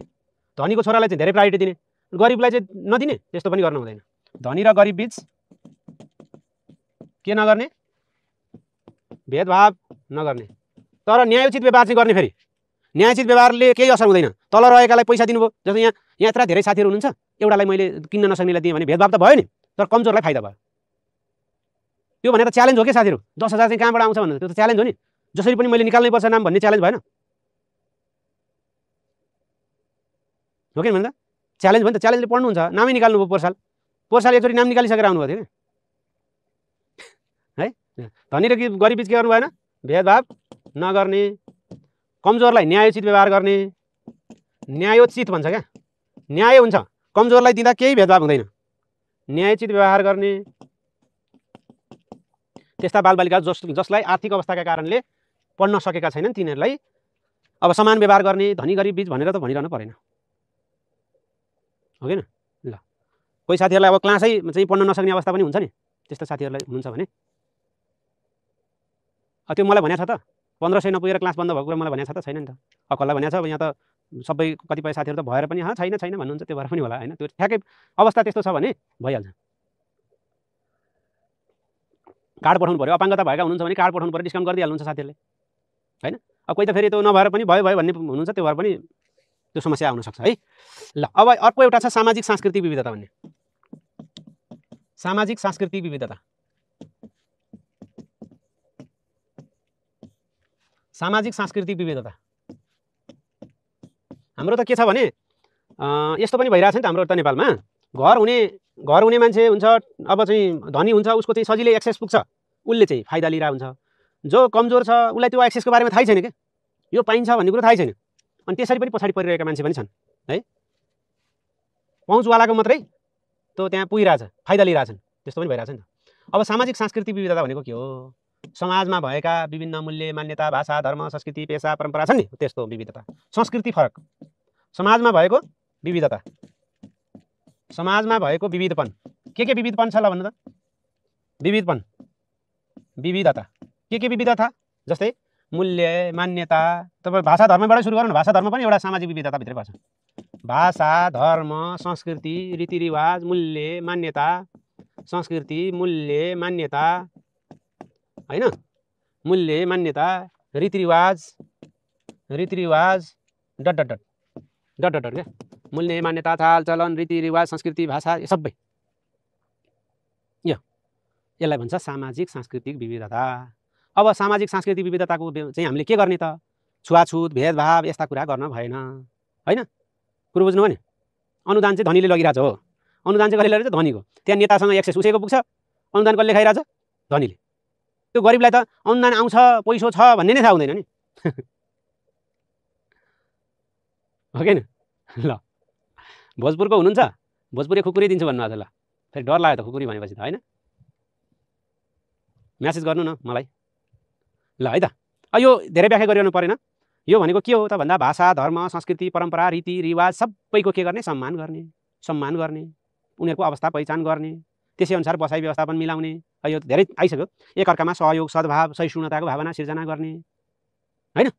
धनीको छोरालाई चाहिँ धेरै प्रायोरिटी दिने, गरिबलाई चाहिँ नदिने, त्यस्तो पनि गर्नु हुँदैन। धनी र गरिब बीच के नगर्ने? भेदभाव नगर्ने। तर न्यायोचित व्यवहार चाहिँ गर्ने। फेरि न्यायोचित व्यवहारले केही असर हुँदैन। तल रहेकालाई पैसा दिनुभयो, जस्तो यहाँ यत्रा धेरै साथीहरू हुनुहुन्छ, एउटालाई मैले किन्न नसक्नेलाई दिएँ भने भेदभाव त भयो नि, तर कमजोरलाई फाइदा भयो। त्यो भने त च्यालेन्ज हो कि साथीहरू, 10,000 चाहिँ कहाँबाट आउँछ भन्दा त्यो त च्यालेन्ज हो नि। जसरी पनि मैले निकाल्नै पर्छ नाम भन्ने च्यालेन्ज भएन हो कि भन्दा च्यालेन्ज भयो नि त। च्यालेन्जले पढ्नुहुन्छ, नामै निकाल्नु भयो। पोहोर साल एकचोटि नाम निकालिसकेर आउनुभएको थियो है। धनी र गरिब बीच के गर्नु भएन? भेदभाव नगर्ने। कमजोरलाई न्यायोचित व्यवहार गर्ने। न्यायोचित भन्छ क्या, न्याय हुन्छ। कमजोरलाई दिँदा केही भेदभाव हुँदैन, न्यायोचित व्यवहार गर्ने। त्यस्ता बालबालिका जसलाई आर्थिक अवस्थाका कारणले पढ्न सकेका छैनन् तिनीहरूलाई अब समान व्यवहार गर्ने। धनी गरिब बीच भनेर त भनिरहनु परेन हो कि न। ल कोही साथीहरूलाई अब क्लासै चाहिँ पढ्न नसक्ने अवस्था पनि हुन्छ नि, त्यस्तो साथीहरूलाई हुनुहुन्छ भने त्यो मलाई भनेको छ त। 1500 नपुगेर क्लास बन्द भएको कुरा मलाई भनेको छ त? छैन नि त। कसलाई भनेको छ? अब यहाँ त सबै कतिपय साथीहरू त भएर पनि छैन भन्नुहुन्छ, त्यो भएर पनि होला होइन। त्यो ठ्याक्कै अवस्था त्यस्तो छ भने भइहाल्छ। कार्ड पठाउनु पर्यो, अपाङ्गता भएका हुनुहुन्छ भने कार्ड पठाउनु पर्यो, डिस्काउन्ट गरिदिइहाल्नुहुन्छ साथीहरूले होइन। अब कोही त फेरि त्यो नभएर पनि भयो भन्ने हुनुहुन्छ, त्यो भएर पनि त्यो समस्या आउन सक्छ है। ल अब अर्को एउटा छ सामाजिक सांस्कृतिक विविधता भन्ने। सामाजिक सांस्कृतिक विविधता, सामाजिक सांस्कृतिक विविधता हाम्रो त के छ भने यस्तो पनि भइरहेछ नि त हाम्रो त नेपालमा। घर हुने मान्छे हुन्छ, अब चाहिँ धनी हुन्छ, उसको चाहिँ सजिलै एक्सेस पुग्छ, उसले चाहिँ फाइदा लिइरहेको हुन्छ। जो कमजोर छ उसलाई त्यो एक्सेसको बारेमा थाहै छैन क्या, यो पाइन्छ भन्ने कुरो थाहै छैन। अनि त्यसरी पनि पछाडि परिरहेका मान्छे पनि छन् है। पहुँचवालाको मात्रै त्यो त्यहाँ पुगिरहेछ, फाइदा लिइरहेछन्, त्यस्तो पनि भइरहेछ नि त। अब सामाजिक सांस्कृतिक विविधता भनेको के हो? समाजमा भएका विभिन्न मूल्य, मान्यता, भाषा, धर्म, संस्कृति, पेसा, परम्परा छन् नि, त्यस्तो विविधता। संस्कृति फरक, समाजमा भएको विविधता, समाजमा भएको विविधपन। के विविधपन छ ल भन्नु त? विविधता के विविधता? जस्तै मूल्य, मान्यता। तपाईँ भाषा धर्मबाटै सुरु गर्नु न। भाषा धर्म पनि एउटा सामाजिक विविधता भित्रै पर्छ। भाषा, धर्म, संस्कृति, रीतिरिवाज, मूल्य, मान्यता, संस्कृति, मूल्य, मान्यता हैन, मूल्य, मान्यता, रीतिरिवाज डट क्या। मूल्य, मान्यता, चाल चलन, रीतिरिवाज, संस्कृति, भाषा, यो सबै यसलाई भन्छ सामाजिक सांस्कृतिक विविधता। अब सामाजिक सांस्कृतिक विविधताको चाहिँ हामीले के गर्ने त? छुवाछुत, भेदभाव यस्ता कुरा गर्न भएन हैन। कुरो बुझ्नु भने अनुदान चाहिँ धनीले लगिरहेछ हो। अनुदान चाहिँ कसले लगिरहेछ? धनीको। त्यहाँ नेतासँग एक्सेस उसैको पुग्छ, अनुदान कसले खाइरहेछ? धनीले। त्यो गरिबलाई त अनुदान आउँछ, पैसो छ भन्ने नै थाहा हुँदैन नि हो कि न। ल भोजपुरको हुनुहुन्छ, भोजपुरे खुकुरी दिन्छु भन्नु आज। ल फेरि डर लाग्यो त खुकुरी भनेपछि त होइन। म्यासेज गर्नु न मलाई ल है त। यो धेरै व्याख्या गरिरहनु परेन। यो भनेको के हो त भन्दा भाषा, धर्म, संस्कृति, परम्परा, रीतिरिवाज सबैको के गर्ने? सम्मान गर्ने, उनीहरूको अवस्था पहिचान गर्ने, त्यसै अनुसार बसाइ व्यवस्थापन मिलाउने। यो धेरै आइसक्यो। एकअर्कामा सहयोग, सद्भाव, सहिष्णुताको भावना सिर्जना गर्ने हैन।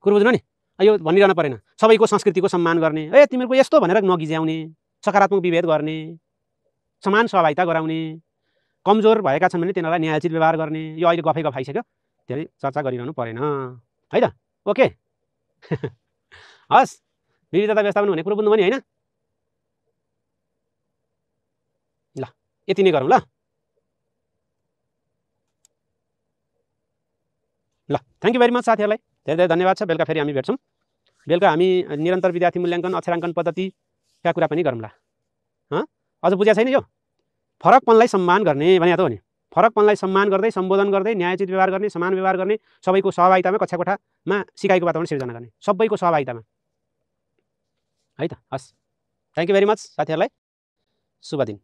कुरो बुझ्नु नि। यो भनिरहनु परेन। सबैको संस्कृतिको सम्मान गर्ने, तिमीहरूको यस्तो भनेर नगिज्याउने, सकारात्मक विभेद गर्ने, समान सहभागिता गराउने कमजोर भएका छन् भने तिनीहरूलाई न्यायोचित व्यवहार गर्ने, यो अहिले गफ आइसक्यो, धेरै चर्चा गरिरहनु परेन है त। ओके हस्, विविधता व्यवस्थापन हुने कुरो बुझ्नु पनि होइन। ल यति नै गरौँ ल। ल थ्याङ्क यू भेरी मच साथीहरूलाई, धेरै धेरै धन्यवाद छ। बेलुका फेरि हामी भेट्छौँ। बेलुका हामी निरन्तर विद्यार्थी मूल्याङ्कन अक्षराङ्कन पद्धतिका कुरा पनि गरौँला। अझ बुझ्या छैन यो फरकपनलाई सम्मान गर्ने भने त हो नि। फरकपनलाई सम्मान गर्दै, सम्बोधन गर्दै, न्यायोचित व्यवहार गर्ने, समान व्यवहार गर्ने, सबैको सहभागितामा कक्षा कोठामा सिकाइको वातावरण सिर्जना गर्ने, सबैको सहभागितामा है त। हस्, थ्याङ्क यू भेरी मच साथीहरूलाई, शुभ दिन।